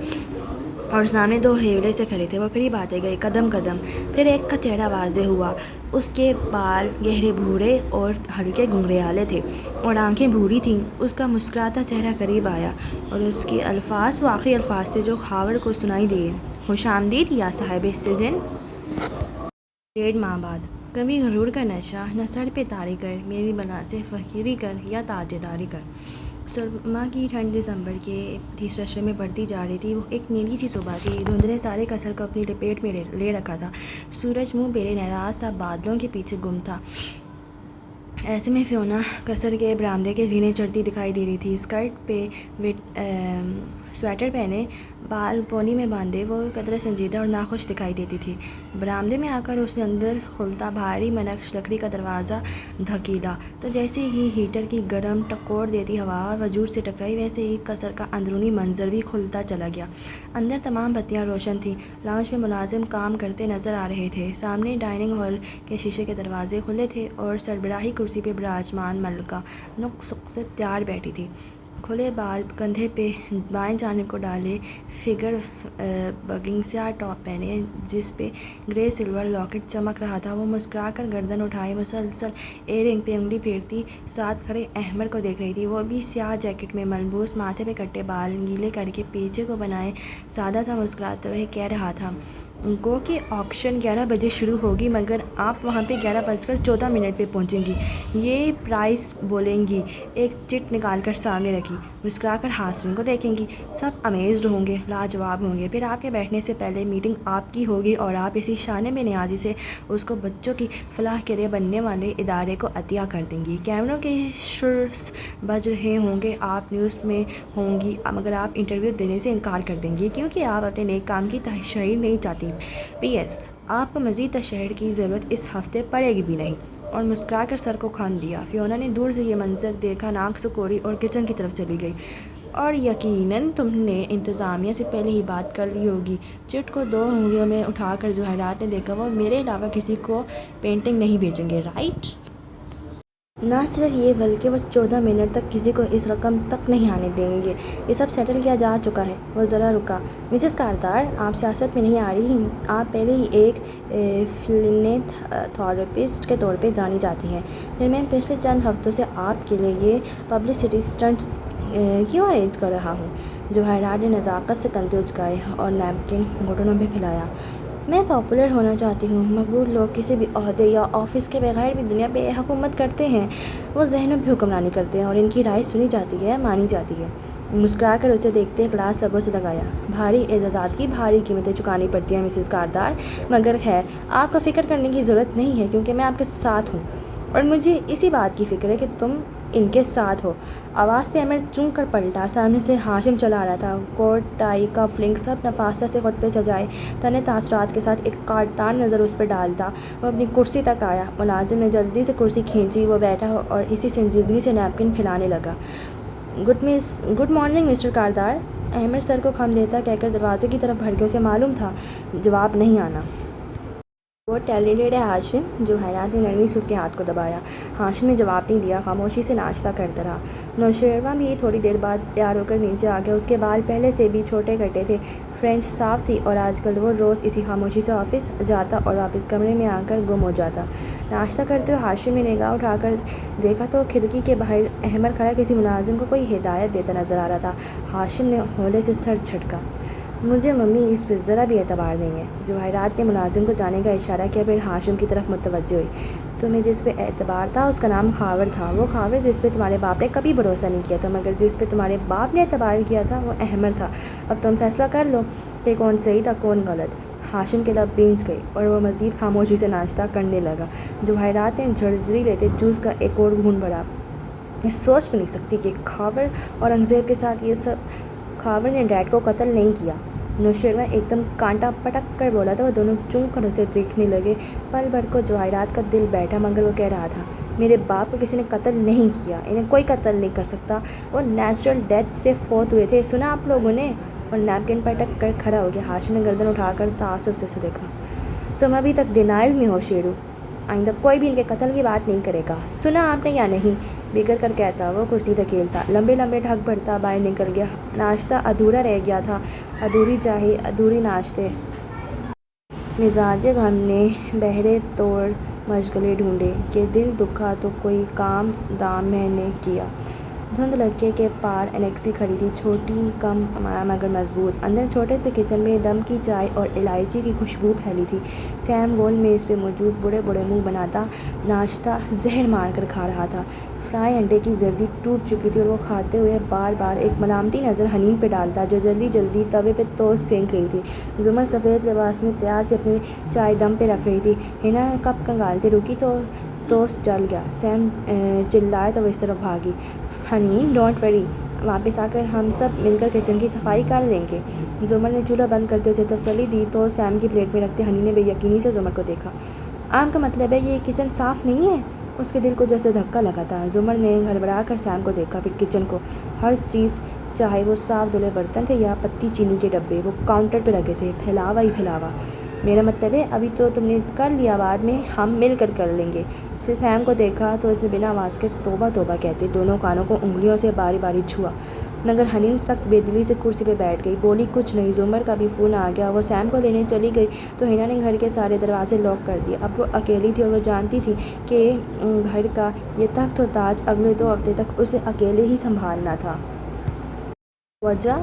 اور سامنے دو حیولے سے کھڑے تھے۔ وہ قریب آتے گئے قدم قدم، پھر ایک کا چہرہ واضح ہوا۔ اس کے بال گہرے بھورے اور ہلکے گھنگریالے تھے اور آنکھیں بھوری تھیں۔ اس کا مسکراتا چہرہ قریب آیا اور اس کے الفاظ وہ آخری الفاظ تھے جو ہاورڈ کو سنائی دیے۔ خوش آمدید یا صاحب السجن۔ 1.5 ماہ بعد۔ کبھی غرور کا نشہ، نہ سر پہ تاری کر، میری بلا سے فقیری کر یا تاجداری کر۔ سرما کی ٹھنڈ دسمبر کے تیسرے اشرے میں پڑتی جا رہی تھی۔ وہ ایک نیلی سی صبح تھی۔ دھند نے سارے کثر کو اپنی لپیٹ میں لے رکھا تھا۔ سورج منہ پھیرے ناراض سا بادلوں کے پیچھے گم تھا۔ ایسے میں فیونا کثر کے برآمدے کے زینے چڑھتی دکھائی دے رہی تھی۔ اسکرٹ پہ سویٹر پہنے، بال پونی میں باندھے، وہ قدرے سنجیدہ اور ناخوش دکھائی دیتی تھی۔ برآمدے میں آ کر اس نے اندر کھلتا بھاری منقش لکڑی کا دروازہ دھکیلا تو جیسے ہی ہیٹر کی گرم ٹکور دیتی ہوا وجود سے ٹکرائی، ویسے ہی کثر کا اندرونی منظر بھی کھلتا چلا گیا۔ اندر تمام بتیاں روشن تھیں۔ لاؤنج میں ملازم کام کرتے نظر آ رہے تھے۔ سامنے ڈائننگ ہال کے شیشے کے دروازے کھلے تھے اور سربراہی کرسی پہ براجمان ملکہ نک سک سے تیار بیٹھی تھی۔ کھلے بال کندھے پہ بائیں جانب کو ڈالے، فگر بگنگ سیاہ ٹاپ پہنے جس پہ گرے سلور لاکٹ چمک رہا تھا۔ وہ مسکرا کر گردن اٹھائے مسلسل ایئر رنگ پہ انگلی پھیرتی ساتھ کھڑے احمد کو دیکھ رہی تھی۔ وہ بھی سیاہ جیکٹ میں ملبوس، ماتھے پہ کٹے بال گیلے کر کے پیچھے کو بنائے سادہ سا مسکراتے ہوئے کہہ رہا تھا، گو کہ آکشن 11 بجے شروع ہوگی مگر آپ وہاں پہ 11:14 پہ پہنچیں گی، یہ پرائس بولیں گی، ایک چٹ نکال کر سامنے رکھی، مسکرا کر حاضرین کو دیکھیں گی، سب امیزڈ ہوں گے، لاجواب ہوں گے۔ پھر آپ کے بیٹھنے سے پہلے میٹنگ آپ کی ہوگی اور آپ اسی شان بے نیازی سے اس کو بچوں کی فلاح کے لیے بننے والے ادارے کو عطیہ کر دیں گی۔ کیمروں کے شورس بج رہے ہوں گے، آپ نیوز میں ہوں گی مگر آپ انٹرویو دینے سے انکار کر دیں گی کیونکہ آپ اپنے نیک کام کی تشہیر نہیں چاہتی۔ پی ایس آپ کو مزید تشہیر کی ضرورت اس ہفتے پڑے گی بھی نہیں۔ اور مسکرا کر سر کو خم دیا۔ فیونا نے دور سے یہ منظر دیکھا، ناک سکوڑی اور کچن کی طرف چلی گئی۔ اور یقیناً تم نے انتظامیہ سے پہلے ہی بات کر لی ہوگی۔ چٹ کو 2 انگلیوں میں اٹھا کر جواہرات نے دیکھا، وہ میرے علاوہ کسی کو پینٹنگ نہیں بھیجیں گے، رائٹ؟ نہ صرف یہ بلکہ وہ 14 منٹ تک کسی کو اس رقم تک نہیں آنے دیں گے۔ یہ سب سیٹل کیا جا چکا ہے۔ وہ ذرا رکا۔ مسز کارتر، آپ سیاست میں نہیں آ رہی، آپ پہلے ہی ایک فلینتھراپسٹ کے طور پہ جانی جاتی ہیں، پھر میں پچھلے چند ہفتوں سے آپ کے لیے یہ پبلسٹی اسٹنٹس کیوں ارینج کر رہا ہوں؟ جواہرات نے نزاکت سے کندھے اچکائے اور نیپکن گھٹنوں پہ پھیلایا۔ میں پاپولر ہونا چاہتی ہوں۔ مقبول لوگ کسی بھی عہدے یا آفس کے بغیر بھی دنیا پہ حکومت کرتے ہیں، وہ ذہنوں پہ حکمرانی کرتے ہیں اور ان کی رائے سنی جاتی ہے، مانی جاتی ہے۔ مسکرا کر اسے دیکھتے گلاس لبوں سے لگایا۔ بھاری اعزازات کی بھاری قیمتیں چکانی پڑتی ہیں مسز کارتر، مگر خیر آپ کو فکر کرنے کی ضرورت نہیں ہے کیونکہ میں آپ کے ساتھ ہوں اور مجھے اسی بات کی فکر ہے کہ تم ان کے ساتھ ہو۔ آواز پہ احمد چونک کر پلٹا۔ سامنے سے ہاشم چلا آ رہا تھا، کوٹ ٹائی کف لنک سب نفاست سے خود پہ سجائے تنے تاثرات کے ساتھ، ایک کاٹدار نظر اس پہ ڈالتا وہ اپنی کرسی تک آیا۔ ملازم نے جلدی سے کرسی کھینچی، وہ بیٹھا اور اسی سنجیدگی سے نیپکن پھیلانے لگا۔ گڈ مارننگ مسٹر کارتر، احمد سر کو خم دیتا کہہ کر دروازے کی طرف بڑھ گیا۔ اسے معلوم تھا جواب نہیں آنا۔ وہ ٹیلنٹڈ ہے ہاشم، جواہرات نے نرمی سے اس کے ہاتھ کو دبایا۔ ہاشم نے جواب نہیں دیا، خاموشی سے ناشتہ کرتا رہا۔ نوشیروان بھی تھوڑی دیر بعد تیار ہو کر نیچے آ گیا۔ اس کے بال پہلے سے بھی چھوٹے کٹے تھے، فرینچ صاف تھی اور آج کل وہ روز اسی خاموشی سے آفس جاتا اور واپس کمرے میں آ کر گم ہو جاتا۔ ناشتہ کرتے ہوئے ہاشم نے نگاہ اٹھا کر دیکھا تو کھڑکی کے باہر احمد کھڑا کسی ملازم کو کوئی ہدایت دیتا نظر آ رہا تھا۔ ہاشم نے ہولے سے سر جھٹکا۔ مجھے ممی اس پہ ذرا بھی اعتبار نہیں ہے۔ جواہرات نے ملازم کو جانے کا اشارہ کیا، پھر ہاشم کی طرف متوجہ ہوئی۔ تمہیں جس پہ اعتبار تھا اس کا نام خاور تھا، وہ خاور جس پہ تمہارے باپ نے کبھی بھروسہ نہیں کیا تھا، مگر جس پہ تمہارے باپ نے اعتبار کیا تھا وہ احمد تھا۔ اب تم فیصلہ کر لو کہ کون صحیح تھا کون غلط۔ ہاشم کے لب بھیج گئے اور وہ مزید خاموشی سے ناشتہ کرنے لگا۔ جواہرات نے جھرجھری لیتے جوس کا ایک اور گھونٹ بھرا۔ میں سوچ بھی نہیں سکتی کہ خاور اورنگزیب کے ساتھ یہ سب۔ خاور نے ڈیڈ کو قتل نہیں کیا، نوشیروان ایک دم کانٹا پٹک کر بولا تھا۔ وہ دونوں چونک کر اسے دیکھنے لگے۔ پل بھر کو جواہرات کا دل بیٹھا مگر وہ کہہ رہا تھا، میرے باپ کو کسی نے قتل نہیں کیا، انہیں کوئی قتل نہیں کر سکتا، وہ نیچرل ڈیتھ سے فوت ہوئے تھے، سنا آپ لوگوں نے؟ اور نیپکن پٹک کر کھڑا ہو گیا۔ ہاشم نے گردن اٹھا کر تعصب سے اسے دیکھا۔ تم ابھی تک ڈینائل میں ہو شیرو، آئندہ کوئی بھی ان کے قتل کی بات نہیں کرے گا، سنا آپ نے یا نہیں؟ بگڑ کر کہتا وہ کرسی دھکیلتا، لمبے لمبے ڈھک بھرتا باہر نکل گیا۔ ناشتہ ادھورا رہ گیا تھا، ادھوری چائے، ادھوری ناشتے۔ مزاج غم نے بہرے توڑ مشغلے ڈھونڈے کہ دل دکھا تو کوئی کام دام میں نے کیا۔ دھند لکے کے پار انیکسی خریدی، چھوٹی کم مگر مضبوط۔ اندر چھوٹے سے کچن میں دم کی چائے اور الائچی کی خوشبو پھیلی تھی۔ سیم گول میز پہ موجود بڑے بڑے منہ بناتا ناشتہ زہر مار کر کھا رہا تھا۔ فرائی انڈے کی زردی ٹوٹ چکی تھی اور وہ کھاتے ہوئے بار بار ایک ملامتی نظر حنین پہ ڈالتا جو جلدی جلدی توے پہ ٹوسٹ سینک رہی تھی۔ زمر سفید لباس میں تیار سے اپنی چائے دم پہ رکھ رہی تھی۔ ہنا کپ کنگالتے رکی تو ٹوسٹ جل گیا۔ سیم چلائے تو وہ اس طرف بھاگی۔ حنین ڈونٹ وری، واپس آ کر ہم سب مل کر کچن کی صفائی کر لیں گے۔ زمر نے چولہا بند کرتے اسے تسلی دی تو سیم کی پلیٹ میں رکھتے حنین نے بے یقینی سے زمر کو دیکھا۔ آپ کا مطلب ہے یہ کچن صاف نہیں ہے؟ اس کے دل کو جیسے دھکا لگا تھا۔ زمر نے گھڑبڑا کر سیم کو دیکھا، پھر کچن کو۔ ہر چیز، چاہے وہ صاف دھلے برتن تھے یا پتی چینی کے ڈبے، وہ کاؤنٹر پہ رکھے تھے، پھیلاوا ہی پھیلاوا۔ میرا مطلب ہے ابھی تو تم نے کر لیا، بعد میں ہم مل کر کر لیں گے۔ اس نے سیم کو دیکھا تو اس نے بنا آواز کے توبہ توبہ کہتے دونوں کانوں کو انگلیوں سے باری باری چھوا، مگر حنین سخت بے دلی سے کرسی پہ بیٹھ گئی، بولی کچھ نہیں۔ زمر کا بھی فون آ گیا، وہ سیم کو لینے چلی گئی تو ہنا نے گھر کے سارے دروازے لاک کر دیے۔ اب وہ اکیلی تھی اور وہ جانتی تھی کہ گھر کا یہ تخت و تاج اگلے 2 ہفتے تک اسے اکیلے ہی سنبھالنا تھا۔ وجہ؟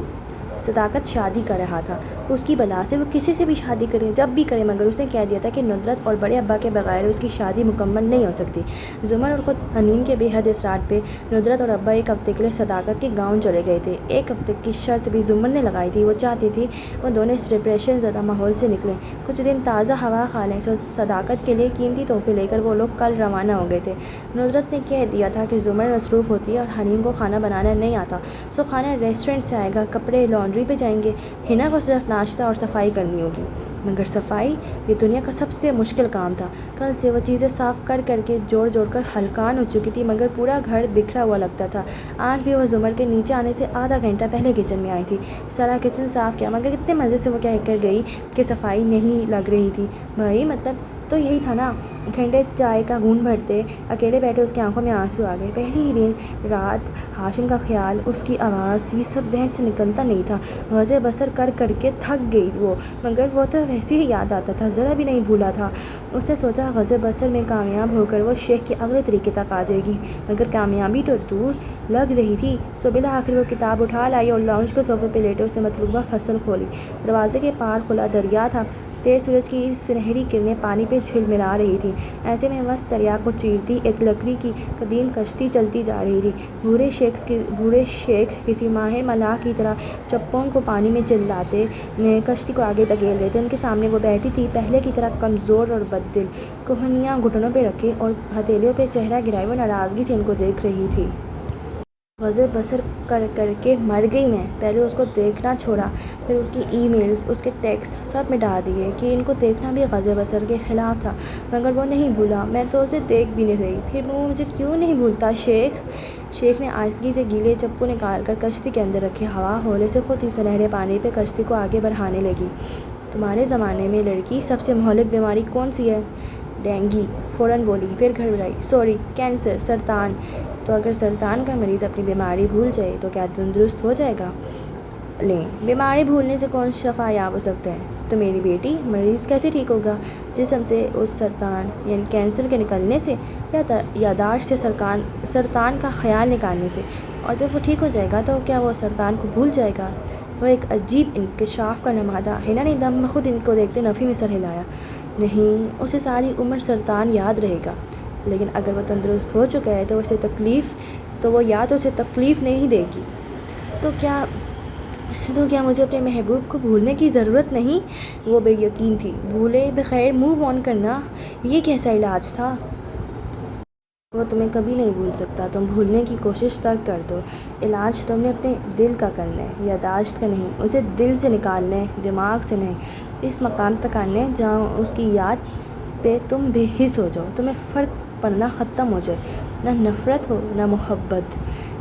صداقت شادی کر رہا تھا، اس کی بلا سے وہ کسی سے بھی شادی کرے، جب بھی کرے، مگر اس نے کہہ دیا تھا کہ ندرت اور بڑے ابا کے بغیر اس کی شادی مکمل نہیں ہو سکتی۔ زمر اور خود حنین کے بے حد اصرار پہ ندرت اور ابا ایک ہفتے کے لیے صداقت کے گاؤں چلے گئے تھے۔ ایک ہفتے کی شرط بھی زمر نے لگائی تھی، وہ چاہتی تھی وہ دونوں اس ڈپریشن زدہ ماحول سے نکلیں، کچھ دن تازہ ہوا کھا لیں۔ صداقت کے لیے قیمتی تحفے لے کر وہ لوگ کل روانہ ہو گئے تھے۔ ندرت نے کہہ دیا تھا کہ زمر مصروف ہوتی ہے اور حنین کو کھانا بنانا نہیں آتا، سو کھانا ریسٹورنٹ سے آئے گا، کپڑے لانڈری پہ جائیں گے، ہنا کو صرف ناشتہ اور صفائی کرنی ہوگی۔ مگر صفائی یہ دنیا کا سب سے مشکل کام تھا۔ کل سے وہ چیزیں صاف کر کر کے جوڑ جوڑ کر ہلکان ہو چکی تھی، مگر پورا گھر بکھرا ہوا لگتا تھا۔ آج بھی وہ زمر کے نیچے آنے سے آدھا گھنٹہ پہلے کچن میں آئی تھی، سارا کچن صاف کیا، مگر اتنے مزے سے وہ کہہ کر گئی کہ صفائی نہیں لگ رہی تھی۔ بھائی مطلب تو یہی تھا نا۔ ٹھنڈے چائے کا گھونٹ بھرتے اکیلے بیٹھے اس کی آنکھوں میں آنسو آ گئے۔ پہلے ہی دن رات ہاشم کا خیال، اس کی آواز، یہ سب ذہن سے نکلتا نہیں تھا۔ غزے بسر کر کر کے تھک گئی وہ، مگر وہ تو ویسے ہی یاد آتا تھا، ذرا بھی نہیں بھولا تھا۔ اس نے سوچا غزے بسر میں کامیاب ہو کر وہ شیخ کے اگلے طریقے تک آ جائے گی، مگر کامیابی تو دور لگ رہی تھی۔ سو بالآخر وہ کتاب اٹھا لائی اور لاؤنج کے صوفے پہ لیٹے اس نے مطلوبہ فصل کھولی۔ دروازے کے پار کھلا دریا تھا، تیز سورج کی سنہری کرنیں پانی پہ جھلملا رہی تھیں۔ ایسے میں وسط دریا کو چیرتی ایک لکڑی کی قدیم کشتی چلتی جا رہی تھی۔ بوڑھے شیخ کسی ماہر ملاح کی طرح چپوں کو پانی میں چلاتے کشتی کو آگے دھکیل رہے تھے۔ ان کے سامنے وہ بیٹھی تھی، پہلے کی طرح کمزور اور بددل، کوہنیاں گھٹنوں پہ رکھے اور ہتھیلیوں پہ چہرہ گرائے وہ ناراضگی سے ان کو دیکھ رہی تھی۔ غزے بسر کر کر کے مر گئی میں، پہلے اس کو دیکھنا چھوڑا، پھر اس کی ای میلز، اس کے ٹیکسٹ سب مٹا دیے کہ ان کو دیکھنا بھی غزے بسر کے خلاف تھا، مگر وہ نہیں بھولا۔ میں تو اسے دیکھ بھی نہیں رہی، پھر وہ مجھے کیوں نہیں بھولتا شیخ؟ شیخ نے آہستگی سے گیلے چپو نکال کر کشتی کے اندر رکھے۔ ہوا ہولے سے خود ہی سنہرے پانی پہ کشتی کو آگے بڑھانے لگی۔ تمہارے زمانے میں لڑکی سب سے مہلک بیماری کون سی ہے؟ ڈینگی، فوراً بولی، پھر گھبرائی، سوری، کینسر، سرطان۔ تو اگر سرطان کا مریض اپنی بیماری بھول جائے تو کیا تندرست ہو جائے گا؟ لیں، بیماری بھولنے سے کون شفا یاب ہو سکتا ہے؟ تو میری بیٹی مریض کیسے ٹھیک ہوگا؟ جسم سے اس سرطان یعنی کینسر کے نکلنے سے، یا یادداشت سے سرطان کا خیال نکالنے سے؟ اور جب وہ ٹھیک ہو جائے گا تو کیا وہ سرطان کو بھول جائے گا؟ وہ ایک عجیب انکشاف کا لمحہ تھا۔ ہنا نے دم میں خود ان کو دیکھتے نفی میں سر ہلایا۔ نہیں، اسے ساری عمر سرطان یاد رہے گا، لیکن اگر وہ تندرست ہو چکا ہے تو وہ یا تو اسے تکلیف نہیں دے گی۔ تو کیا مجھے اپنے محبوب کو بھولنے کی ضرورت نہیں؟ وہ بے یقین تھی۔ بھولے بغیر موو آن کرنا، یہ کیسا علاج تھا؟ وہ تمہیں کبھی نہیں بھول سکتا، تم بھولنے کی کوشش ترک کر دو۔ علاج تم نے اپنے دل کا کرنا ہے، یادداشت کا نہیں۔ اسے دل سے نکالنا ہے، دماغ سے نہیں۔ اس مقام تک آنا ہے جہاں اس کی یاد پہ تم بے حس ہو جاؤ، تمہیں فرق پڑنا ختم ہو جائے، نہ نفرت ہو نہ محبت۔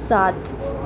7।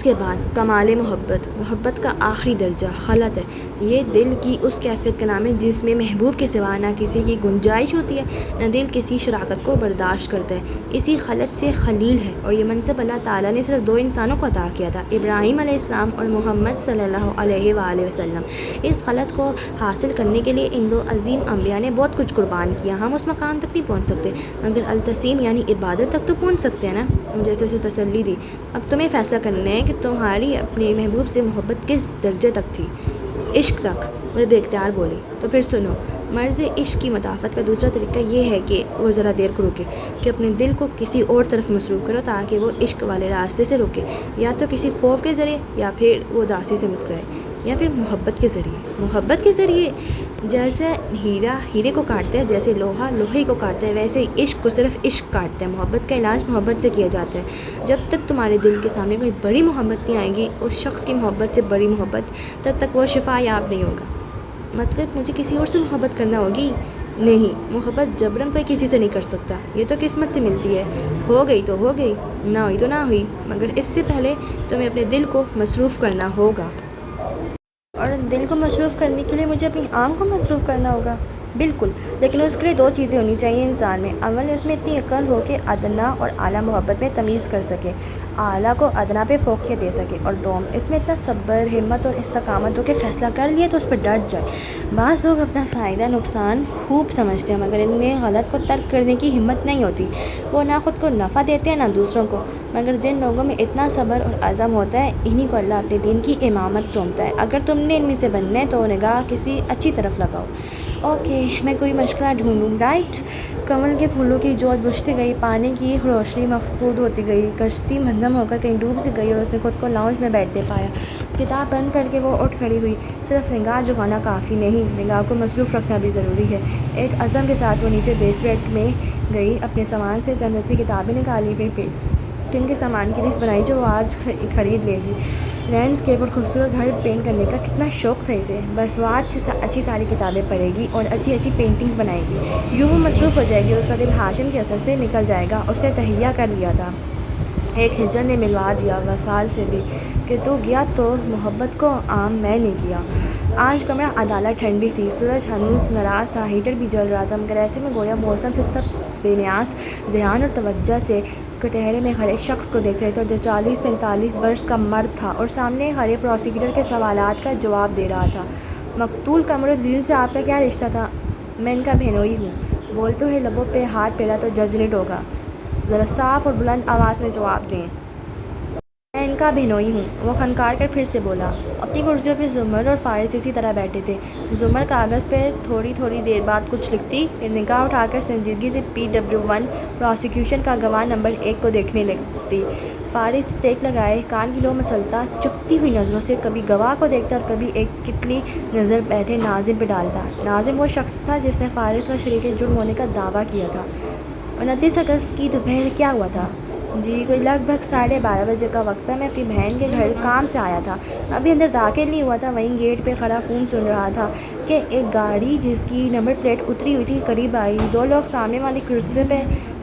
اس کے بعد کمال محبت، محبت کا آخری درجہ خلط ہے۔ یہ دل کی اس کیفیت کا نام ہے جس میں محبوب کے سوا نہ کسی کی گنجائش ہوتی ہے، نہ دل کسی شراکت کو برداشت کرتا ہے۔ اسی خلط سے خلیل ہے، اور یہ منصب اللہ تعالیٰ نے صرف 2 انسانوں کو عطا کیا تھا، ابراہیم علیہ السلام اور محمد صلی اللہ علیہ وآلہ وسلم۔ اس خلط کو حاصل کرنے کے لیے ان 2 عظیم انبیاء نے بہت کچھ قربان کیا۔ ہم اس مقام تک نہیں پہنچ سکتے، مگر التسیم یعنی عبادت تک تو پہنچ سکتے ہیں نا۔ جیسے اسے تسلی دی، اب تمہیں فیصلہ کرنا ہے کہ تمہاری اپنے محبوب سے محبت کس درجے تک تھی۔ عشق تک، وہ بے اختیار بولی۔ تو پھر سنو، مرض عشق کی مدافعت کا دوسرا طریقہ یہ ہے کہ وہ ذرا دیر کو رکے، کہ اپنے دل کو کسی اور طرف مصروف کرو تاکہ وہ عشق والے راستے سے رکے، یا تو کسی خوف کے ذریعے، یا پھر وہ اداسی سے مسکرائے، یا پھر محبت کے ذریعے۔ محبت کے ذریعے جیسے ہیرا ہیرے کو کاٹتا ہے، جیسے لوہا لوہے کو کاٹتا ہے، ویسے ہی عشق کو صرف عشق کاٹتا ہے۔ محبت کا علاج محبت سے کیا جاتا ہے۔ جب تک تمہارے دل کے سامنے کوئی بڑی محبت نہیں آئے گی، اس شخص کی محبت سے بڑی محبت، تب تک وہ شفا یاب نہیں ہوگا۔ مطلب مجھے کسی اور سے محبت کرنا ہوگی؟ نہیں، محبت جبراً کوئی کسی سے نہیں کر سکتا، یہ تو قسمت سے ملتی ہے۔ ہو گئی تو ہو گئی، نہ ہوئی تو نہ ہوئی، مگر اس سے پہلے تمہیں اپنے دل کو مصروف کرنا ہوگا۔ اور دل کو مصروف کرنے کے لیے مجھے اپنی آنکھ کو مصروف کرنا ہوگا، بالکل، لیکن اس کے لیے 2 چیزیں ہونی چاہیے انسان میں۔ اول، اس میں اتنی عقل ہو کہ ادنا اور اعلیٰ محبت میں تمیز کر سکے، اعلیٰ کو ادنا پہ فوقیت دے سکے، اور دوم، اس میں اتنا صبر، ہمت اور استقامت ہو کہ فیصلہ کر لیا تو اس پر ڈٹ جائے۔ بعض لوگ اپنا فائدہ نقصان خوب سمجھتے ہیں، مگر ان میں غلط کو ترک کرنے کی ہمت نہیں ہوتی۔ وہ نہ خود کو نفع دیتے ہیں نہ دوسروں کو، مگر جن لوگوں میں اتنا صبر اور عزم ہوتا ہے، انہی کو اللہ اپنے دین کی امامت سونپتا ہے۔ اگر تم نے ان میں سے بننا ہے تو نگاہ کسی اچھی طرف لگاؤ۔ اوکے، میں کوئی مشغلہ ڈھونڈوں، رائٹ؟ کمل کے پھولوں کی جوت بجھتی گئی، پانی کی روشنی مفقود ہوتی گئی، کشتی مندھم ہو کر کہیں ڈوب سی گئی، اور اس نے خود کو لاؤنج میں بیٹھتے پایا۔ کتاب بند کر کے وہ اٹھ کھڑی ہوئی۔ صرف نگاہ جھکانا کافی نہیں، نگاہ کو مصروف رکھنا بھی ضروری ہے۔ ایک عزم کے ساتھ وہ نیچے بیسمنٹ میں گئی، اپنے سامان سے چند اچھی کتابیں نکالی، پھر پینٹنگ کے سامان کی لسٹ بنائی جو وہ آج خرید لے گی۔ لینڈسکیپ اور خوبصورت گھر پینٹ کرنے کا کتنا شوق تھا اسے، بس وہ آج سے اچھی ساری کتابیں پڑھے گی اور اچھی اچھی پینٹنگز بنائے گی۔ یوں وہ مصروف ہو جائے گی، اس کا دل ہاشم کے اثر سے نکل جائے گا۔ اسے تہیہ کر لیا تھا، ایک ہجر نے ملوا دیا وصال سے بھی، کہ تو گیا تو محبت کو عام میں نے کیا۔ آج کمرہ عدالت ٹھنڈی تھی، سورج ہنوز ناراض تھا، ہیٹر بھی جل رہا تھا، مگر ایسے میں گویا موسم سے سب بے نیاز دھیان اور توجہ سے کٹہرے میں کھڑے شخص کو دیکھ رہے تھے جو 40-45 برس کا مرد تھا اور سامنے کھڑے پروسیکیوٹر کے سوالات کا جواب دے رہا تھا۔ مقتول قمرالدین سے آپ کا کیا رشتہ تھا؟ میں ان کا بہنوئی ہوں۔ بولتے ہوئے لبوں پہ ہاتھ پھیرا تو جج نے ٹوکا، ذرا صاف اور بلند آواز میں جواب دیں۔ میں ان کا بہنوئی ہوں۔ وہ فنکار کر پھر سے بولا۔ اپنی کرسیوں پہ زمر اور فارس اسی طرح بیٹھے تھے۔ زمر کاغذ پہ تھوڑی تھوڑی دیر بعد کچھ لکھتی، پھر نگاہ اٹھا کر سنجیدگی سے PW1 پروسیکیوشن کا گواہ نمبر 1 کو دیکھنے لگتی۔ فارس ٹیک لگائے کان کی لو مسلتا چپتی ہوئی نظروں سے کبھی گواہ کو دیکھتا اور کبھی ایک کٹلی نظر بیٹھے ناظم پہ ڈالتا۔ ناظم وہ شخص تھا جس نے فارس کا شریک جرم ہونے کا دعویٰ کیا تھا۔ 29 اگست کی دوپہر کیا ہوا تھا؟ جی کوئی لگ بھگ 12:30 بجے کا وقت تھا۔ میں اپنی بہن کے گھر کام سے آیا تھا، ابھی اندر داخل نہیں ہوا تھا، وہیں گیٹ پہ کھڑا فون سن رہا تھا کہ ایک گاڑی جس کی نمبر پلیٹ اتری ہوئی تھی قریب آئی۔ 2 لوگ سامنے والی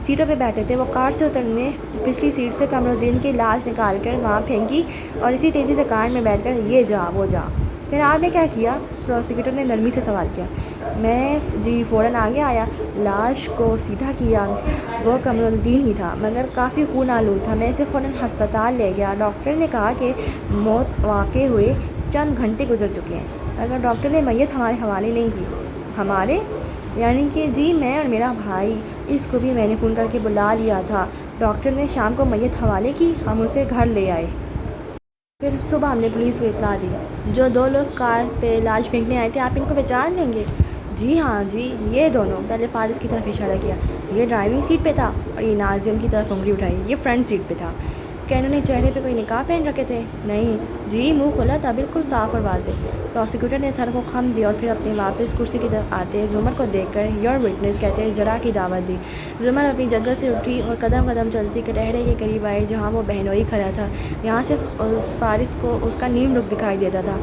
سیٹوں پہ بیٹھے تھے۔ وہ کار سے اترنے پچھلی سیٹ سے قمرالدین کی لاش نکال کر وہاں پھینکی اور اسی تیزی سے کار میں بیٹھ کر یہ جا وہ جا۔ پھر آپ نے کیا کیا؟ پروسیکیوٹر نے نرمی سے سوال کیا۔ میں جی فوراً آگے آیا، لاش کو سیدھا کیا۔ وہ قمرالدین ہی تھا، مگر کافی خون آلود تھا۔ میں اسے فوراً ہسپتال لے گیا۔ ڈاکٹر نے کہا کہ موت واقع ہوئے چند گھنٹے گزر چکے ہیں، مگر ڈاکٹر نے میت ہمارے حوالے نہیں کی۔ ہمارے؟ یعنی کہ جی میں اور میرا بھائی، اس کو بھی میں نے فون کر کے بلا لیا تھا۔ ڈاکٹر نے شام کو میت حوالے کی، ہم اسے گھر لے آئے۔ پھر صبح ہم نے پولیس کو اطلاع دی۔ جو 2 لوگ کار پہ لاش پھینکنے آئے تھے، آپ ان کو پہچان لیں گے؟ جی ہاں جی، یہ دونوں، پہلے فارس کی طرف اشارہ کیا، یہ ڈرائیونگ سیٹ پہ تھا، اور یہ ناظم کی طرف انگلی اٹھائی، یہ فرنٹ سیٹ پہ تھا۔ کیا انہوں نے چہرے پہ کوئی نقاب پہن رکھے تھے؟ نہیں جی، منہ کھلا تھا، بالکل صاف اور واضح۔ پروسیکیوٹر نے سر کو خم دیا اور پھر اپنے واپس کرسی کی طرف آتے زمر کو دیکھ کر یور وٹنس کہتے جرا کی دعوت دی۔ زمر اپنی جگہ سے اٹھی اور قدم قدم چلتی کٹہرے کے قریب آئی جہاں وہ بہنوئی کھڑا تھا۔ یہاں سے فارس کو اس کا نیم رخ دکھائی دیتا تھا،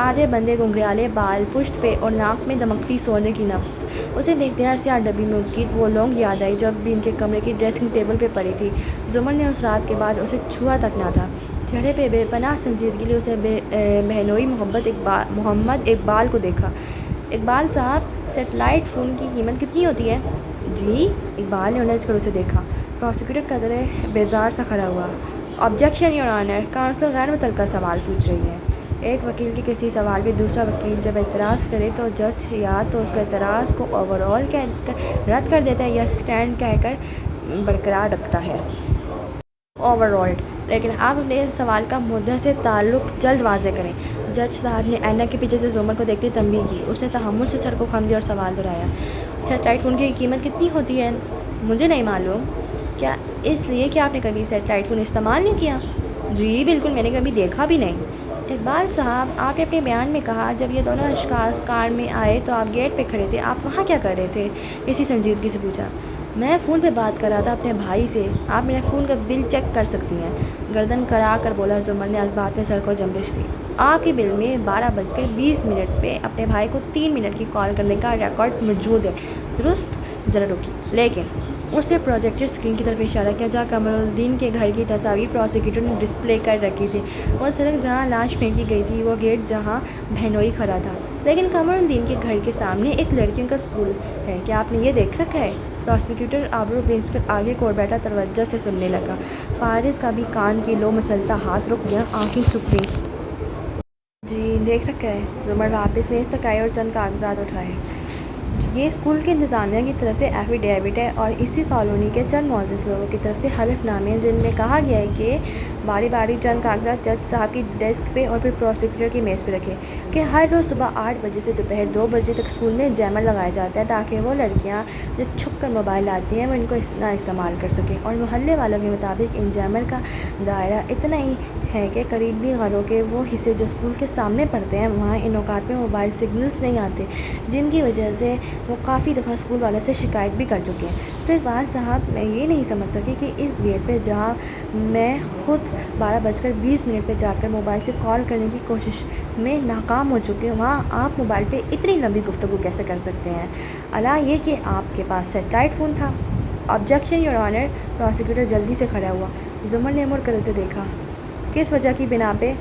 آدھے بندے گھنگریالے بال، پشت پہ اور ناک میں دمکتی سونے کی نفت۔ اسے بے اختیار سیاہ ڈبی میں مقید وہ لونگ یاد آئی جب بھی ان کے کمرے کی ڈریسنگ ٹیبل پہ پڑی تھی۔ زمر نے اس رات کے بعد اسے چھوا تک نہ تھا۔ چہرے پہ بے پناہ سنجیدگی لیے اسے بہنوئی محمد اقبال کو دیکھا۔ اقبال صاحب، سیٹلائٹ فون کی قیمت کتنی ہوتی ہے؟ جی؟ اقبال نے الجھ کر اسے دیکھا۔ پروسیکیوٹر قدرے بیزار سا کھڑا ہوا۔ آبجیکشن یور آنر، کونسل غیر متعلقہ سوال پوچھ رہی ہے۔ ایک وکیل کے کسی سوال پہ دوسرا وکیل جب اعتراض کرے تو جج یا تو اس کے اعتراض کو اوور آل کہہ کر رد کر دیتا ہے یا اسٹینڈ کہہ کر برقرار رکھتا ہے۔ Over all. لیکن آپ اپنے سوال کا مدعا سے تعلق جلد واضح کریں۔ جج صاحب نے اینک کے پیچھے سے زمر کو دیکھتے تنبیہ کی۔ اس نے تحمل سے سر کو خم دیا اور سوال دہرایا۔ سیٹلائٹ فون کی قیمت کتنی ہوتی ہے؟ مجھے نہیں معلوم۔ کیا اس لیے کہ آپ نے کبھی سیٹلائٹ فون استعمال نہیں کیا؟ جی بالکل، میں نے کبھی دیکھا بھی نہیں۔ اقبال صاحب، آپ نے اپنے بیان میں کہا جب یہ دونوں اشخاص کار میں آئے تو آپ گیٹ پہ کھڑے تھے، آپ وہاں کیا کر رہے تھے؟ اسی سنجیدگی سے پوچھا۔ میں فون پہ بات کر رہا تھا اپنے بھائی سے۔ آپ میرے فون کا بل چیک کر سکتی ہیں، گردن کڑا کر بولا زمر نے۔ اس بات میں سر کو جنبش تھی۔ آپ کے بل میں 12:20 پہ اپنے بھائی کو 3 منٹ کی کال کرنے کا ریکارڈ موجود ہے، درست؟ ذرا رکی۔ لیکن اس سے پروجیکٹر اسکرین کی طرف اشارہ کیا جہاں قمر الدین کے گھر کی تصاویر پروسیکیوٹر نے ڈسپلے کر رکھی تھی۔ وہ سڑک جہاں لاش پھینکی گئی تھی، وہ گیٹ جہاں بہنوئی کھڑا تھا۔ لیکن قمر الدین کے گھر کے سامنے ایک لڑکیوں کا اسکول ہے، کیا آپ نے یہ دیکھ رکھا ہے؟ پروسیکیوٹر آبرو بینچ کر آگے کوڑ بیٹھا توجہ سے سننے لگا۔ فارس کا بھی کان کی لو مسلتا ہاتھ رک گیا، آنکھیں سکھ گئیں۔ جی دیکھ رکھا ہے۔ زمر واپس میز تک آئے اور چند کاغذات اٹھائے۔ یہ اسکول کی انتظامیہ کی طرف سے ایفیڈیوٹ ہے اور اسی کالونی کے چند معزز لوگوں کی طرف سے حلف نامے ہیں جن میں کہا گیا ہے کہ باری باری چند کاغذات جج صاحب کی ڈیسک پہ اور پھر پروسیکیوٹر کی میز پہ رکھے کہ ہر روز صبح 8 بجے سے دوپہر 2 بجے تک اسکول میں جیمر لگایا جاتا ہے تاکہ وہ لڑکیاں جو چھپ کر موبائل لاتی ہیں وہ ان کو نہ استعمال کر سکیں، اور محلے والوں کے مطابق ان جیمر کا دائرہ اتنا ہی ہے کہ قریبی گھروں کے وہ حصے جو اسکول کے سامنے پڑتے ہیں وہاں ان اوقات پہ موبائل سگنلز نہیں آتے، جن کی وجہ سے وہ کافی دفعہ اسکول والوں سے شکایت بھی کر چکے ہیں۔ تو اقبال صاحب، میں یہ نہیں سمجھ سکی کہ اس گیٹ پہ جہاں میں خود 12:20 پہ جا کر موبائل سے کال کرنے کی کوشش میں ناکام ہو چکے ہیں، وہاں آپ موبائل پہ اتنی لمبی گفتگو کیسے کر سکتے ہیں؟ الا یہ کہ آپ کے پاس سیٹلائٹ فون تھا۔ Objection your owner. پروسیکیوٹر جلدی سے کھڑا ہوا۔ زمر نے مڑ کر اسے دیکھا۔ کس وجہ کی بنا پہ؟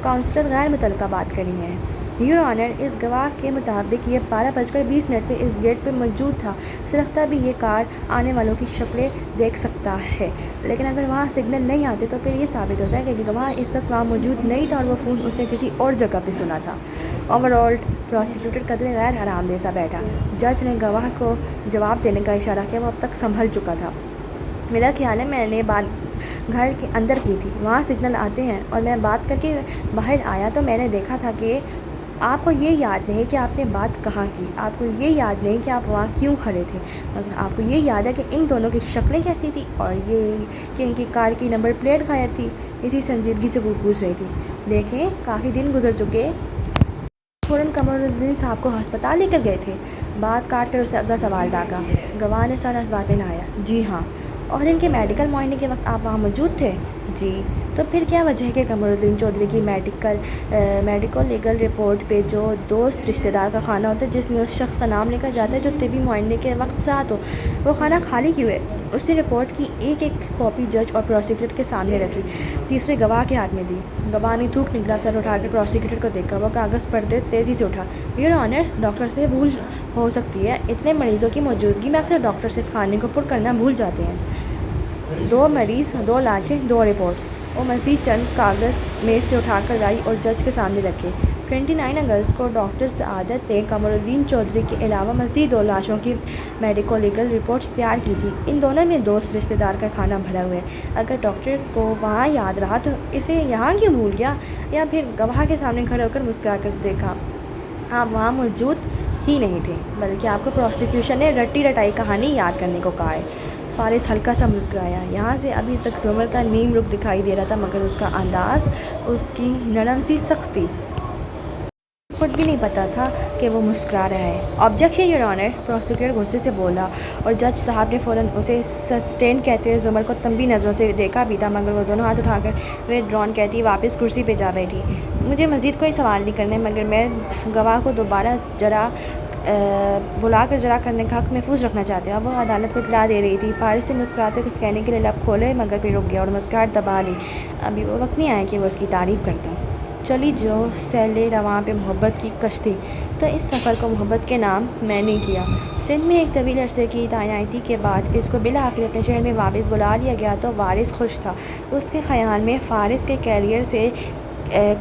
کونسلر غیر متعلقہ بات کری ہے۔ یور آنر، اس گواہ کے مطابق یہ 12:20 پہ اس گیٹ پہ موجود تھا، صرف تب ہی یہ کار آنے والوں کی شکلیں دیکھ سکتا ہے، لیکن اگر وہاں سگنل نہیں آتے تو پھر یہ ثابت ہوتا ہے کہ گواہ اس وقت وہاں موجود نہیں تھا اور وہ فون اس نے کسی اور جگہ پہ سنا تھا۔ Over all. پروسیکیوٹر قدرے غیر آرام دہ سا بیٹھا۔ جج نے گواہ کو جواب دینے کا اشارہ کیا، وہ اب تک سنبھل چکا تھا۔ میرا خیال ہے میں نے بات گھر کے اندر کی تھی، وہاں سگنل آتے ہیں، اور میں بات کر کے باہر آیا تو میں نے دیکھا تھا کہ آپ کو یہ یاد نہیں کہ آپ نے بات کہاں کی، آپ کو یہ یاد نہیں کہ آپ وہاں کیوں کھڑے تھے، مگر آپ کو یہ یاد ہے کہ ان دونوں کی شکلیں کیسی تھیں اور یہ کہ ان کی کار کی نمبر پلیٹ غائب تھی۔ اسی سنجیدگی سے وہ پوچھ رہی تھی۔ دیکھیں، کافی دن گزر چکے، فوراً قمر الدین صاحب کو ہسپتال لے کر گئے تھے؟ بات کاٹ کر اسے اگلا سوال داغا۔ گواہ نے سر اس بات میں ہلایا۔ جی ہاں۔ اور ان کے میڈیکل معائنے کے وقت آپ وہاں موجود تھے؟ جی۔ تو پھر کیا وجہ ہے کہ قمر الدین چودھری کی میڈیکو لیگل رپورٹ پہ جو دوست رشتہ دار کا خانہ ہوتا ہے جس میں اس شخص کا نام لکھا جاتا ہے جو طبی معائنے کے وقت ساتھ ہو، وہ خانہ خالی کیوں ہے؟ اس نے رپورٹ کی ایک کاپی جج اور پروسیکیوٹر کے سامنے رکھی، تیسرے گواہ کے ہاتھ میں دی۔ گواہ نے تھوک نکلا سر اٹھا کر پروسیکیوٹر کو دیکھا۔ وہ کاغذ پڑھتے تیزی سے اٹھا۔ یور آنر، ڈاکٹر سے بھول ہو سکتی ہے، اتنے مریضوں کی موجودگی میں اکثر ڈاکٹر سے اس خانے کو پر کرنا بھول جاتے ہیں۔ 2 مریض، 2 لاشیں، 2 رپورٹس۔ وہ مزید چند کاغذ میز سے اٹھا کر لائی اور جج کے سامنے رکھے۔ 29 اگست کو ڈاکٹر سعادت نے قمر الدین چودھری کے علاوہ مزید 2 لاشوں کی میڈیکو لیگل رپورٹس تیار کی تھی۔ ان دونوں میں دوست رشتہ دار کا کھانا بھرا ہوا ہے۔ اگر ڈاکٹر کو وہاں یاد رہا تو اسے یہاں کیوں بھول گیا؟ یا پھر گواہ کے سامنے کھڑے ہو کر مسکرا کر دیکھا۔ آپ وہاں موجود ہی نہیں تھے، بلکہ آپ کو پروسیکیوشن نے رٹی رٹائی کہانی یاد کرنے کو کہا ہے۔ فارس ہلکا سا مسکرایا۔ یہاں سے ابھی تک زمر کا نیم رخ دکھائی دے رہا تھا، مگر اس کا انداز، اس کی نرم سی سختی، خود بھی نہیں پتا تھا کہ وہ مسکرا رہا ہے۔ Objection your owner. پروسیکیوٹر غصے سے بولا، اور جج صاحب نے فوراً اسے سسٹین کہتے ہوئے زمر کو تنبیہ نظروں سے دیکھا بھی تھا، مگر وہ دونوں ہاتھ اٹھا کر وِدڈران کہتی واپس کرسی پہ جا بیٹھی۔ مجھے مزید کوئی سوال نہیں کرنے، مگر میں گواہ کو دوبارہ ذرا بلا کر جرا کرنے کا حق محفوظ رکھنا چاہتے ہیں۔ اب وہ عدالت کو اطلاع دے رہی تھی۔ فارس سے مسکراتے کچھ کہنے کے لیے لب کھولے مگر پھر رک گیا اور مسکراہٹ دبا لی۔ ابھی وہ وقت نہیں آیا کہ وہ اس کی تعریف کرتا۔ چلی جو سیل رواں پہ محبت کی کشتی، تو اس سفر کو محبت کے نام میں نے کیا۔ سندھ میں ایک طویل عرصے کی تعیناتی کے بعد اس کو بالآخر اپنے شہر میں واپس بلا لیا گیا تو وارث خوش تھا۔ اس کے خیال میں فارس کے کیریئر سے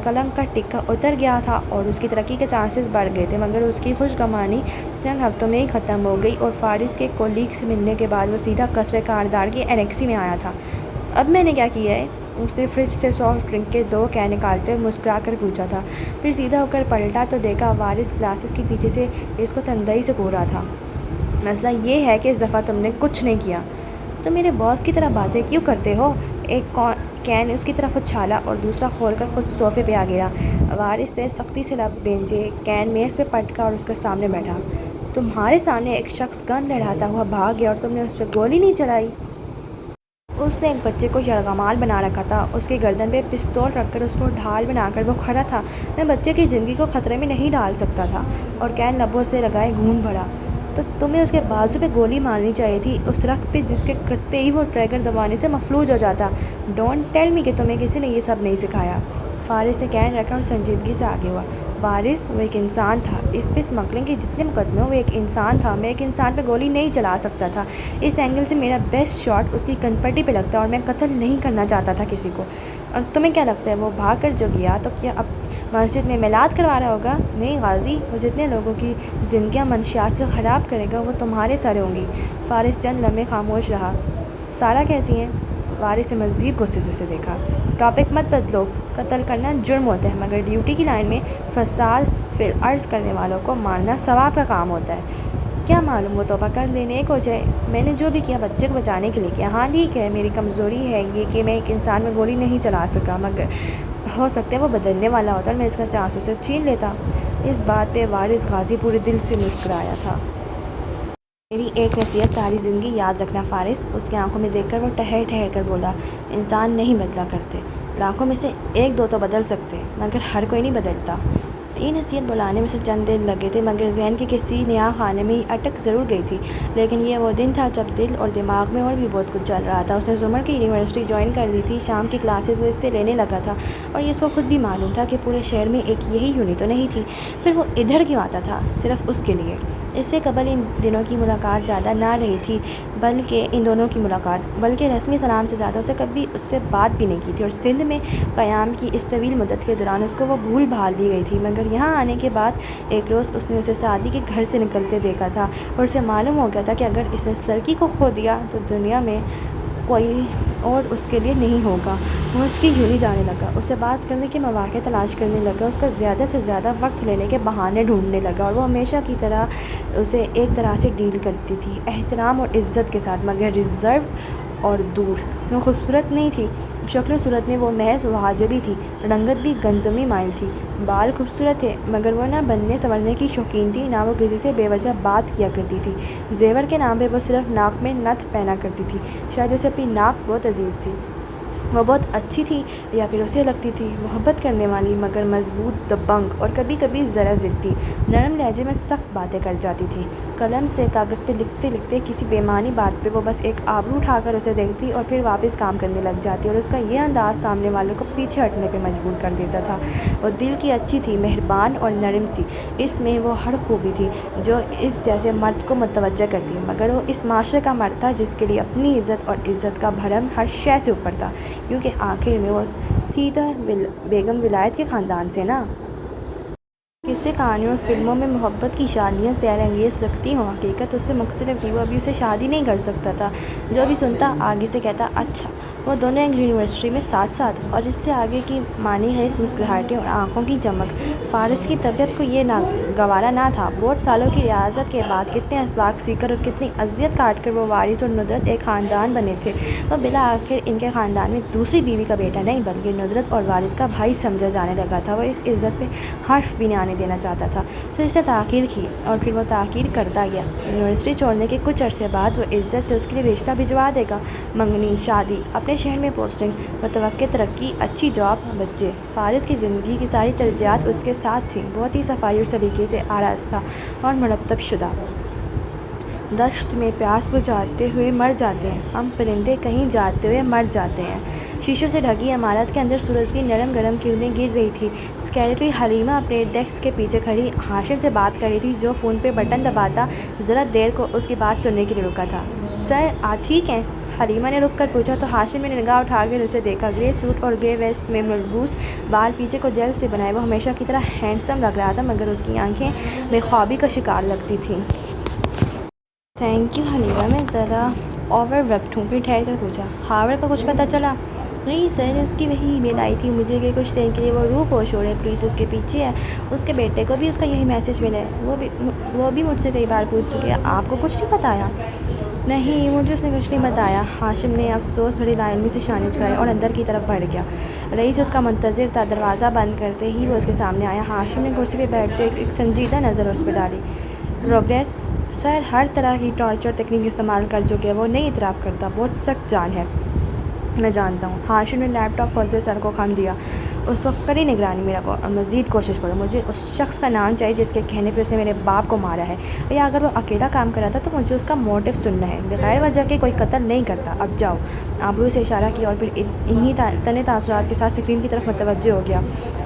کلنک کا ٹکا اتر گیا تھا اور اس کی ترقی کے چانسز بڑھ گئے تھے، مگر اس کی خوشگمانی چند ہفتوں میں ہی ختم ہو گئی اور فارس کے کولیگ سے ملنے کے بعد وہ سیدھا قصر کاردار کی انیکسی میں آیا تھا۔ اب میں نے کیا کیا ہے؟ اس نے فریج سے سافٹ ڈرنک کے 2 کین نکالتے ہوئے مسکرا کر پوچھا تھا۔ پھر سیدھا ہو کر پلٹا تو دیکھا وارث گلاسز کے پیچھے سے اس کو تندئی سے گھور رہا تھا۔ مسئلہ یہ ہے کہ اس دفعہ تم نے کچھ نہیں کیا۔ تم میرے باس کی طرح باتیں کیوں کرتے ہو؟ ایک کین اس کی طرف اچھالا اور دوسرا کھول کر خود صوفے پہ آ گرا۔ وارث نے سختی سے لب بھینجے، کین میز پہ پٹکا اور اس کے سامنے بیٹھا۔ تمہارے سامنے ایک شخص گن لہراتا ہوا بھاگ گیا اور تم نے اس پہ گولی نہیں چلائی؟ اس نے ایک بچے کو یرغمال بنا رکھا تھا، اس کی گردن پہ پستول رکھ کر اس کو ڈھال بنا کر وہ کھڑا تھا۔ میں بچے کی زندگی کو خطرے میں نہیں ڈال سکتا تھا۔ اور کین لبوں سے لگائے گھون بھرا۔ تو تمہیں اس کے بازو پہ گولی مارنی چاہیے تھی، اس رخت پہ جس کے کٹتے ہی وہ ٹریگر دبانے سے مفلوج ہو جاتا۔ ڈونٹ ٹیل می کہ تمہیں کسی نے یہ سب نہیں سکھایا۔ فارس نے کین رکھا اور سنجیدگی سے آگے ہوا۔ وارث، وہ ایک انسان تھا۔ اس پہ اسمگلنگ کے جتنے مقدمے ہو وہ ایک انسان تھا۔ میں ایک انسان پہ گولی نہیں چلا سکتا تھا۔ اس اینگل سے میرا بیسٹ شاٹ اس کی کنپٹی پہ لگتا اور میں قتل نہیں کرنا چاہتا تھا کسی کو۔ اور تمہیں کیا لگتا ہے وہ بھاگ کر جو گیا تو کیا اب مسجد میں میلاد کروا رہا ہوگا؟ نہیں غازی، وہ جتنے لوگوں کی زندگیاں منشیات سے خراب کرے گا وہ تمہارے سر ہوں گی۔ فارس چند لمحے خاموش رہا۔ سارا کیسی ہیں؟ وارث سے مزید غصے سے دیکھا۔ ٹاپک مت بدلو۔ قتل کرنا جرم ہوتا ہے مگر ڈیوٹی کی لائن میں فساد فی الارض کرنے والوں کو مارنا ثواب کا کام ہوتا ہے۔ کیا معلوم وہ توبہ کر لے، نیک ہو جائے۔ میں نے جو بھی کیا بچے کو بچانے کے لیے کیا۔ ہاں ٹھیک ہے، میری کمزوری ہے یہ کہ میں ایک انسان میں گولی نہیں چلا سکا، مگر ہو سکتا ہے وہ بدلنے والا ہوتا اور میں اس کا چانس اسے چھین لیتا۔ اس بات پہ وارث غازی پورے دل سے مسکرایا تھا۔ میری ایک نصیحت ساری زندگی یاد رکھنا فارس، اس کی آنکھوں میں دیکھ کر وہ ٹھہر کر بولا۔ انسان نہیں بدلا کرتے، لاکھوں میں سے 1-2 تو بدل سکتے مگر ہر کوئی نہیں بدلتا۔ یہ نصیحت بلانے میں سے چند دن لگے تھے مگر ذہن کے کسی نیا خانے میں اٹک ضرور گئی تھی۔ لیکن یہ وہ دن تھا جب دل اور دماغ میں اور بھی بہت کچھ چل رہا تھا۔ اس نے زمر کی یونیورسٹی جوائن کر لی تھی، شام کی کلاسز وہ اس سے لینے لگا تھا اور یہ اس کو خود بھی معلوم تھا کہ پورے شہر میں ایک یہی یونی تو نہیں تھی۔ پھر وہ ادھر کیوں آتا تھا؟ صرف اس کے لیے۔ اس سے قبل ان دنوں کی ملاقات زیادہ نہ رہی تھی، بلکہ ان دونوں کی ملاقات، بلکہ رسمی سلام سے زیادہ اسے کبھی اس سے بات بھی نہیں کی تھی۔ اور سندھ میں قیام کی اس طویل مدت کے دوران اس کو وہ بھول بھال بھی گئی تھی، مگر یہاں آنے کے بعد ایک روز اس نے اسے سعدی کے گھر سے نکلتے دیکھا تھا اور اسے معلوم ہو گیا تھا کہ اگر اس نے اس لڑکی کو کھو دیا تو دنیا میں کوئی اور اس کے لیے نہیں ہوگا۔ وہ اس کی یونی جانے لگا، اسے بات کرنے کے مواقع تلاش کرنے لگا، اس کا زیادہ سے زیادہ وقت لینے کے بہانے ڈھونڈنے لگا اور وہ ہمیشہ کی طرح اسے ایک طرح سے ڈیل کرتی تھی، احترام اور عزت کے ساتھ، مگر ریزرو اور دور۔ وہ خوبصورت نہیں تھی، شکل و صورت میں وہ محض وحاجبی تھی، رنگت بھی گندمی مائل تھی، بال خوبصورت تھے مگر وہ نہ بننے سنورنے کی شوقین تھی، نہ وہ کسی سے بے وجہ بات کیا کرتی تھی۔ زیور کے نام پہ وہ صرف ناک میں نتھ پہنا کرتی تھی، شاید اسے اپنی ناک بہت عزیز تھی۔ وہ بہت اچھی تھی یا پھر اسے لگتی تھی، محبت کرنے والی مگر مضبوط، دبنگ اور کبھی کبھی ذرا ضدی، نرم لہجے میں سخت باتیں کر جاتی تھی۔ قلم سے کاغذ پہ لکھتے لکھتے کسی بےمعنی بات پہ وہ بس ایک آبرو اٹھا کر اسے دیکھتی اور پھر واپس کام کرنے لگ جاتی، اور اس کا یہ انداز سامنے والوں کو پیچھے ہٹنے پہ مجبور کر دیتا تھا۔ وہ دل کی اچھی تھی، مہربان اور نرم سی، اس میں وہ ہر خوبی تھی جو اس جیسے مرد کو متوجہ کرتی، مگر وہ اس معاشرے کا مرد تھا جس کے لیے اپنی عزت اور عزت کا بھرم ہر شے سے اوپر تھا، کیونکہ آخر میں وہ تھی تو بیگم ولایت کے خاندان سے نا۔ قصے کہانیوں اور فلموں میں محبت کی شادیاں سیر انگیز لگتی ہوں، حقیقت اس سے مختلف تھی۔ وہ ابھی اسے شادی نہیں کر سکتا تھا، جو بھی سنتا آگے سے کہتا اچھا۔ وہ دونوں ایک یونیورسٹی میں ساتھ اور اس سے آگے کی معنی ہے اس مسکراہٹیں اور آنکھوں کی چمک۔ فارس کی طبیعت کو یہ گوارا نہ تھا۔ بہت سالوں کی ریاضت کے بعد کتنے اسباق سیکھ کر اور کتنی اذیت کاٹ کر وہ وارث اور ندرت ایک خاندان بنے تھے۔ وہ بالآخر ان کے خاندان میں دوسری بیوی کا بیٹا نہیں بلکہ ندرت اور وارث کا بھائی سمجھا جانے لگا تھا۔ وہ اس عزت پہ حرف بھی نہیں آنے جانے دینا چاہتا تھا، تو اس سے تاخیر کی اور پھر وہ تاخیر کرتا گیا۔ یونیورسٹی چھوڑنے کے کچھ عرصے بعد وہ عزت سے اس کے لیے رشتہ بھجوا دے گا، منگنی، شادی، اپنے شہر میں پوسٹنگ، متوقع ترقی، اچھی جاب، بچے۔ فارس کی زندگی کی ساری ترجیحات اس کے ساتھ تھیں، بہت ہی صفائی اور سلیقے سے آراستہ اور مرتب شدہ۔ دشت میں پیاس بجھاتے ہوئے مر جاتے ہیں ہم پرندے، کہیں جاتے ہوئے مر جاتے ہیں۔ شیشوں سے ڈھکی عمارت کے اندر سورج کی نرم گرم کرنیں گر رہی تھی۔ سیکریٹری حلیمہ اپنے ڈیسک کے پیچھے کھڑی ہاشم سے بات کر رہی تھی، جو فون پہ بٹن دباتا ذرا دیر کو اس کی بات سننے کے لیے رکا تھا۔ سر آپ ٹھیک ہیں؟ حلیمہ نے رک کر پوچھا تو ہاشم نے نگاہ اٹھا کر اسے دیکھا۔ گرے سوٹ اور گرے ویسٹ میں ملبوس، بال پیچھے کو جیل سے بنائے، وہ ہمیشہ کی طرح ہینڈسم لگ رہا تھا، مگر اس کی آنکھیں بے خوابی کا شکار لگتی تھیں۔ تھینک یو حلیمہ، میں ذرا اوور ورکڈ ہوں۔ پھر ٹھہر کر پوچھا، ہاور کا کچھ پتہ چلا؟ نہیں سر، اس کی وہی ای میل آئی تھی مجھے کہ کچھ دن کے لیے وہ روح پوش ہو رہے ہیں، پولیس اس کے پیچھے ہے۔ اس کے بیٹے کو بھی اس کا یہی میسج ملا ہے، وہ بھی مجھ سے کئی بار پوچھ چکے ہیں۔ آپ کو کچھ نہیں بتایا؟ نہیں، مجھے اس نے کچھ نہیں بتایا۔ ہاشم نے افسوس بھری لائن سے شانے جھکائے اور اندر کی طرف بڑھ گیا۔ رئیس اس کا منتظر تھا۔ دروازہ بند کرتے ہی وہ اس کے سامنے آیا۔ ہاشم نے کرسی پہ بیٹھتے ایک سنجیدہ نظر اس پہ ڈالی۔ پروگریس سر ہر طرح کی ٹارچر تکنیک استعمال کر چکے ہیں، وہ نہیں اعتراف کرتا، بہت سخت جان ہے۔ میں جانتا ہوں۔ ہاشم نے لیپ ٹاپ کھولتے سر کو خم دیا۔ اس وقت کڑی نگرانی میں رکھو اور مزید کوشش کرو۔ مجھے اس شخص کا نام چاہیے جس کے کہنے پہ اس نے میرے باپ کو مارا ہے، یا اگر وہ اکیلا کام کر رہا تھا تو مجھے اس کا موٹیو سننا ہے۔ بغیر وجہ کے کوئی قتل نہیں کرتا، اب جاؤ۔ آبرو سے اشارہ کیا اور پھر انہی تنے تاثرات کے ساتھ اسکرین کی طرف متوجہ ہو گیا۔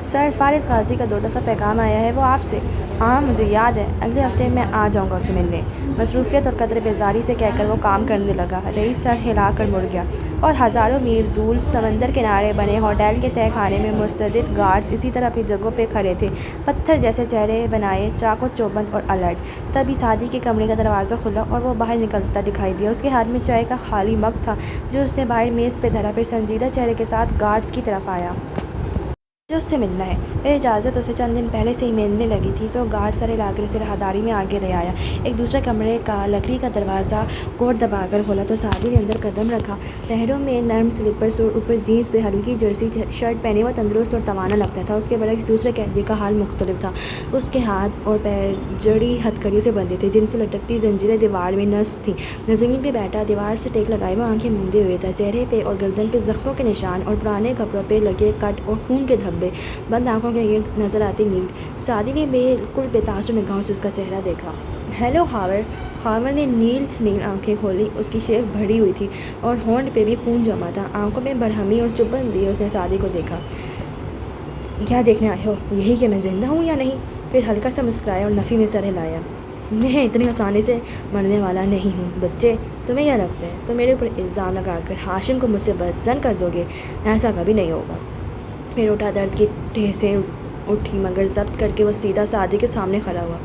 سر فارس غازی کا 2 دفعہ پیغام آیا ہے، وہ آپ سے۔ ہاں مجھے یاد ہے، اگلے ہفتے میں آ جاؤں گا اسے ملنے۔ مصروفیت اور قدر بیزاری سے کہہ کر وہ کام کرنے لگا۔ رئیس سر ہلا کر مڑ گیا اور ہزاروں میل دور سمندر کنارے بنے ہوٹل کے تہہ خانے میں مستعد گارڈز اسی طرح اپنی جگہوں پہ کھڑے تھے، پتھر جیسے چہرے بنائے، چاق و چوبند اور الرٹ۔ تبھی سعدی کے کمرے کا دروازہ کھلا اور وہ باہر نکلتا دکھائی دیا۔ اس کے ہاتھ میں چائے کا خالی مگ تھا جو اس نے باہر میز پہ دھرا، پھر سنجیدہ چہرے کے ساتھ گارڈز کی طرف آیا۔ مجھے اس سے ملنا ہے۔ یہ اجازت اسے چند دن پہلے سے ہی ملنے لگی تھی، سو گارڈ سر ہلا کر اسے راہداری میں آگے لے آیا۔ ایک دوسرے کمرے کا لکڑی کا دروازہ کوٹ دبا کر کھولا تو سعدی نے اندر قدم رکھا۔ پیروں میں نرم سلیپرز اور اوپر جینس پہ ہلکی جرسی شرٹ پہنے وہ تندرست اور توانا لگتا تھا۔ اس کے برعکس دوسرے قیدی کا حال مختلف تھا۔ اس کے ہاتھ اور پیر جڑی ہتھکڑیوں سے بندھے تھے، جن سے لٹکتی زنجیریں دیوار میں نصب تھیں۔ زمین پہ بیٹھا، دیوار سے ٹیک لگائے، وہ آنکھیں موندے ہوئے تھا۔ چہرے پہ اور گردن پہ زخموں کے نشان اور پرانے کپڑوں پہ لگے کٹ اور خون کے دھبے، بند آنکھوں کے گرد نظر آتی نیل۔ سعدی نے بالکل بے تاثر نگاہوں سے اس کا چہرہ دیکھا۔ ہیلو ہاور۔ ہاور نے نیل آنکھیں کھولی۔ اس کی شیو بھری ہوئی تھی اور ہونٹ پہ بھی خون جمع تھا۔ آنکھوں میں برہمی اور چبھن لیے اس نے سعدی کو دیکھا۔ کیا دیکھنے آئے ہو؟ یہی کہ میں زندہ ہوں یا نہیں؟ پھر ہلکا سا مسکرایا اور نفی میں سر ہلایا۔ میں اتنی آسانی سے مرنے والا نہیں ہوں۔ بچے، تمہیں کیا لگتا ہے تم میرے اوپر الزام لگا کر ہاشم کو مجھ سے بدظن کر دو گے؟ ایسا کبھی نہیں ہوگا۔ پھر اٹھا، درد کی ٹھیسیں اٹھی، مگر ضبط کر کے وہ سیدھا سعدی کے سامنے کھڑا ہوا۔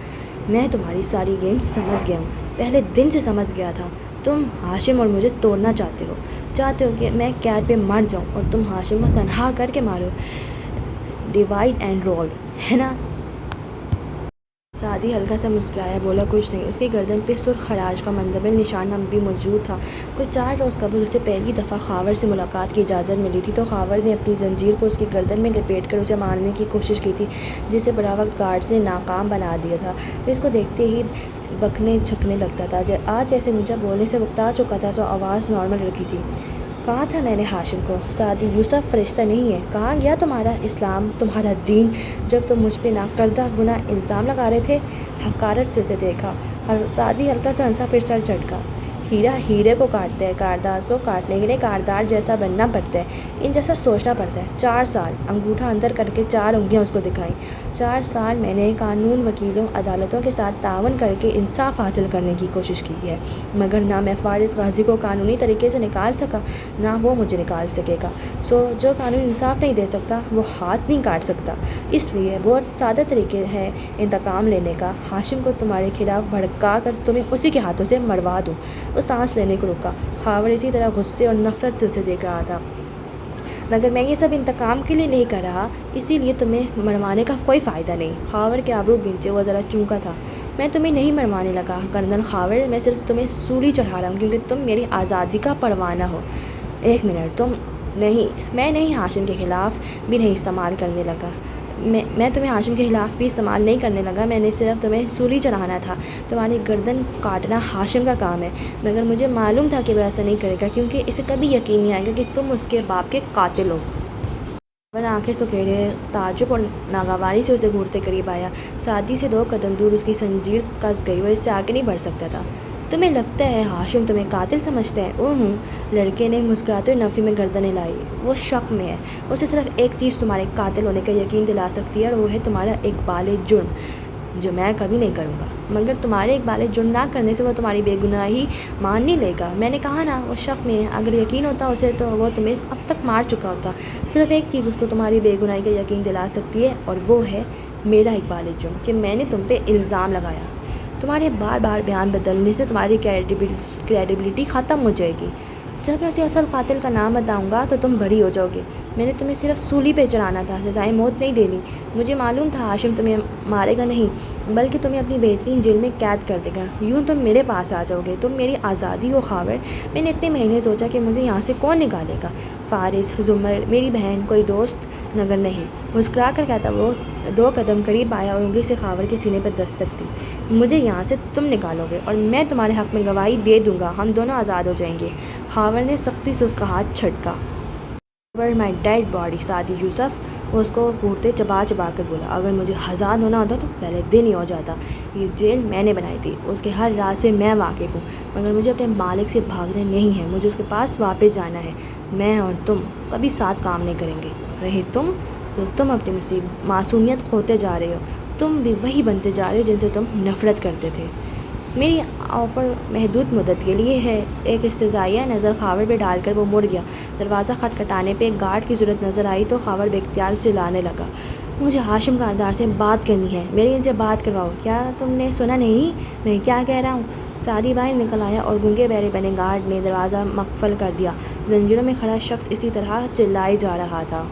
میں تمہاری ساری گیم سمجھ گیا ہوں، پہلے دن سے سمجھ گیا تھا۔ تم ہاشم اور مجھے توڑنا چاہتے ہو کہ میں قید پہ مر جاؤں اور تم ہاشم کو تنہا کر کے مارو۔ ڈیوائڈ اینڈ رول، ہے نا؟ سعدی ہلکا سا مسکرایا، بولا کچھ نہیں۔ اس کی گردن پہ سرخ خراش کا مندمل نشان اب بھی موجود تھا۔ کوئی 4 روز قبل اسے پہلی دفعہ خاور سے ملاقات کی اجازت ملی تھی تو خاور نے اپنی زنجیر کو اس کی گردن میں لپیٹ کر اسے مارنے کی کوشش کی تھی، جسے بروقت گارڈز نے ناکام بنا دیا تھا۔ وہ اس کو دیکھتے ہی بکنے جھکنے لگتا تھا۔ آج جیسے گنجا بولنے سے اکتا چکا تھا، سو آواز نارمل رکھی تھی۔ کہا تھا میں نے ہاشم کو، سعدی یوسف فرشتہ نہیں ہے۔ کہاں گیا تمہارا اسلام، تمہارا دین، جب تم مجھ پہ ناکردہ گناہ الزام لگا رہے تھے؟ حقارت سے اسے دیکھا۔ سعدی ہلکا سا ہنسا، پھر سر جھٹکا۔ ہیرا ہیرے کو کاٹتا ہے، کارداز کو کاٹنے کے لیے کاردار جیسا بننا پڑتا ہے، ان جیسا سوچنا پڑتا ہے۔ 4 سال، انگوٹھا اندر کر کے 4 انگلیاں اس کو دکھائیں۔ 4 سال میں نے قانون، وکیلوں، عدالتوں کے ساتھ تعاون کر کے انصاف حاصل کرنے کی کوشش کی ہے، مگر نہ میں فارس غازی کو قانونی طریقے سے نکال سکا، نہ وہ مجھے نکال سکے گا۔ سو جو قانون انصاف نہیں دے سکتا وہ ہاتھ نہیں کاٹ سکتا۔ اس لیے بہت سادہ طریقے ہے انتقام لینے کا۔ ہاشم کو تمہارے خلاف بھڑکا کر تمہیں اسی کے ہاتھوں سے مروا دوں۔ وہ سانس لینے کو رکا۔ خاور اسی طرح غصے اور نفرت سے اسے دیکھ رہا تھا۔ مگر میں یہ سب انتقام کے لیے نہیں کر رہا، اسی لیے تمہیں مروانے کا کوئی فائدہ نہیں۔ خاور کے آبرو بھینچے، وہ ذرا چونکا تھا۔ میں تمہیں نہیں مروانے لگا کرنل خاور، میں صرف تمہیں سولی چڑھا رہا ہوں کیونکہ تم میری آزادی کا پروانہ ہو۔ ایک منٹ، تم نہیں، میں نہیں ہاشم کے خلاف بھی نہیں استعمال کرنے لگا۔ میں تمہیں ہاشم کے خلاف بھی استعمال نہیں کرنے لگا، میں نے صرف تمہیں سولی چڑھانا تھا۔ تمہاری گردن کاٹنا ہاشم کا کام ہے، مگر مجھے معلوم تھا کہ وہ ایسا نہیں کرے گا، کیونکہ اسے کبھی یقین نہیں آئے گا کہ تم اس کے باپ کے قاتل ہو۔ خاور آنکھیں سکیڑے تعجب اور ناگواری سے اسے گھورتے قریب آیا۔ سادی سے 2 قدم دور اس کی زنجیر کس گئی، وہ اس سے آگے نہیں بڑھ سکتا تھا۔ تمہیں لگتا ہے ہاشم تمہیں قاتل سمجھتا ہے؟ لڑکے نے مسکراتے ہوئے نفی میں گردن ہلائی۔ وہ شک میں ہے، اسے صرف ایک چیز تمہارے قاتل ہونے کا یقین دلا سکتی ہے، اور وہ ہے تمہارا اقبال جرم، جو میں کبھی نہیں کروں گا۔ مگر تمہارے اقبال جرم نہ کرنے سے وہ تمہاری بے گناہی مان نہیں لے گا۔ میں نے کہا نا، وہ شک میں ہے۔ اگر یقین ہوتا اسے تو وہ تمہیں اب تک مار چکا ہوتا۔ صرف ایک چیز اس کو تمہاری بے گناہی کا یقین دلا سکتی ہے، اور وہ ہے میرا اقبال جرم، کہ میں نے تم پہ الزام لگایا۔ تمہارے بار بار بیان بدلنے سے تمہاری کریڈیبلٹی ختم ہو جائے گی۔ جب میں اسے اصل قاتل کا نام بتاؤں گا تو تم بری ہو جاؤ گے۔ میں نے تمہیں صرف سولی پہ چڑھانا تھا، سزائے موت نہیں دینی۔ مجھے معلوم تھا ہاشم تمہیں مارے گا نہیں، بلکہ تمہیں اپنی بہترین جیل میں قید کر دے گا۔ یوں تم میرے پاس آ جاؤ گے، تم میری آزادی ہو خاور۔ میں نے اتنے مہینے سوچا کہ مجھے یہاں سے کون نکالے گا، فارس، زمر، میری بہن، کوئی دوست؟ مگر نہیں۔ مسکرا کر کہتا وہ 2 قدم قریب آیا اور انگلی سے خاور کے سینے پر دستک دی۔ مجھے یہاں سے تم نکالو گے اور میں تمہارے حق میں گواہی دے دوں گا، ہم دونوں آزاد ہو جائیں گے۔ خاور نے سختی سے اس کا ہاتھ چھڑکا۔ Over my dead body Saadi Yousuf, وہ اس کو گھورتے چبا چبا کر بولا۔ اگر مجھے آزاد ہونا ہوتا تو پہلے دن ہی ہو جاتا۔ یہ جیل میں نے بنائی تھی، اس کے ہر راز سے میں واقف ہوں، مگر مجھے اپنے مالک سے بھاگنا نہیں ہے، مجھے اس کے پاس واپس جانا ہے۔ میں اور تم کبھی ساتھ کام نہیں کریں گے۔ رہے تم اپنی معصومیت کھوتے جا رہے ہو، تم بھی وہی بنتے جا رہے ہو جن سے تم نفرت کرتے تھے۔ میری آفر محدود مدت کے لیے ہے۔ ایک استہزائیہ نظر خاور پہ ڈال کر وہ مڑ گیا۔ دروازہ کھٹکھٹانے پہ ایک گارڈ کی ضرورت نظر آئی تو خاور بے اختیار چلانے لگا۔ مجھے ہاشم کاردار سے بات کرنی ہے، میری ان سے بات کرواؤ۔ کیا تم نے سنا نہیں میں کیا کہہ رہا ہوں؟ سعدی باہر نکل آیا اور گونگے بہرے بنے گارڈ نے دروازہ مقفل کر دیا۔ زنجیروں میں کھڑا شخص اسی طرح چلائے جا رہا تھا۔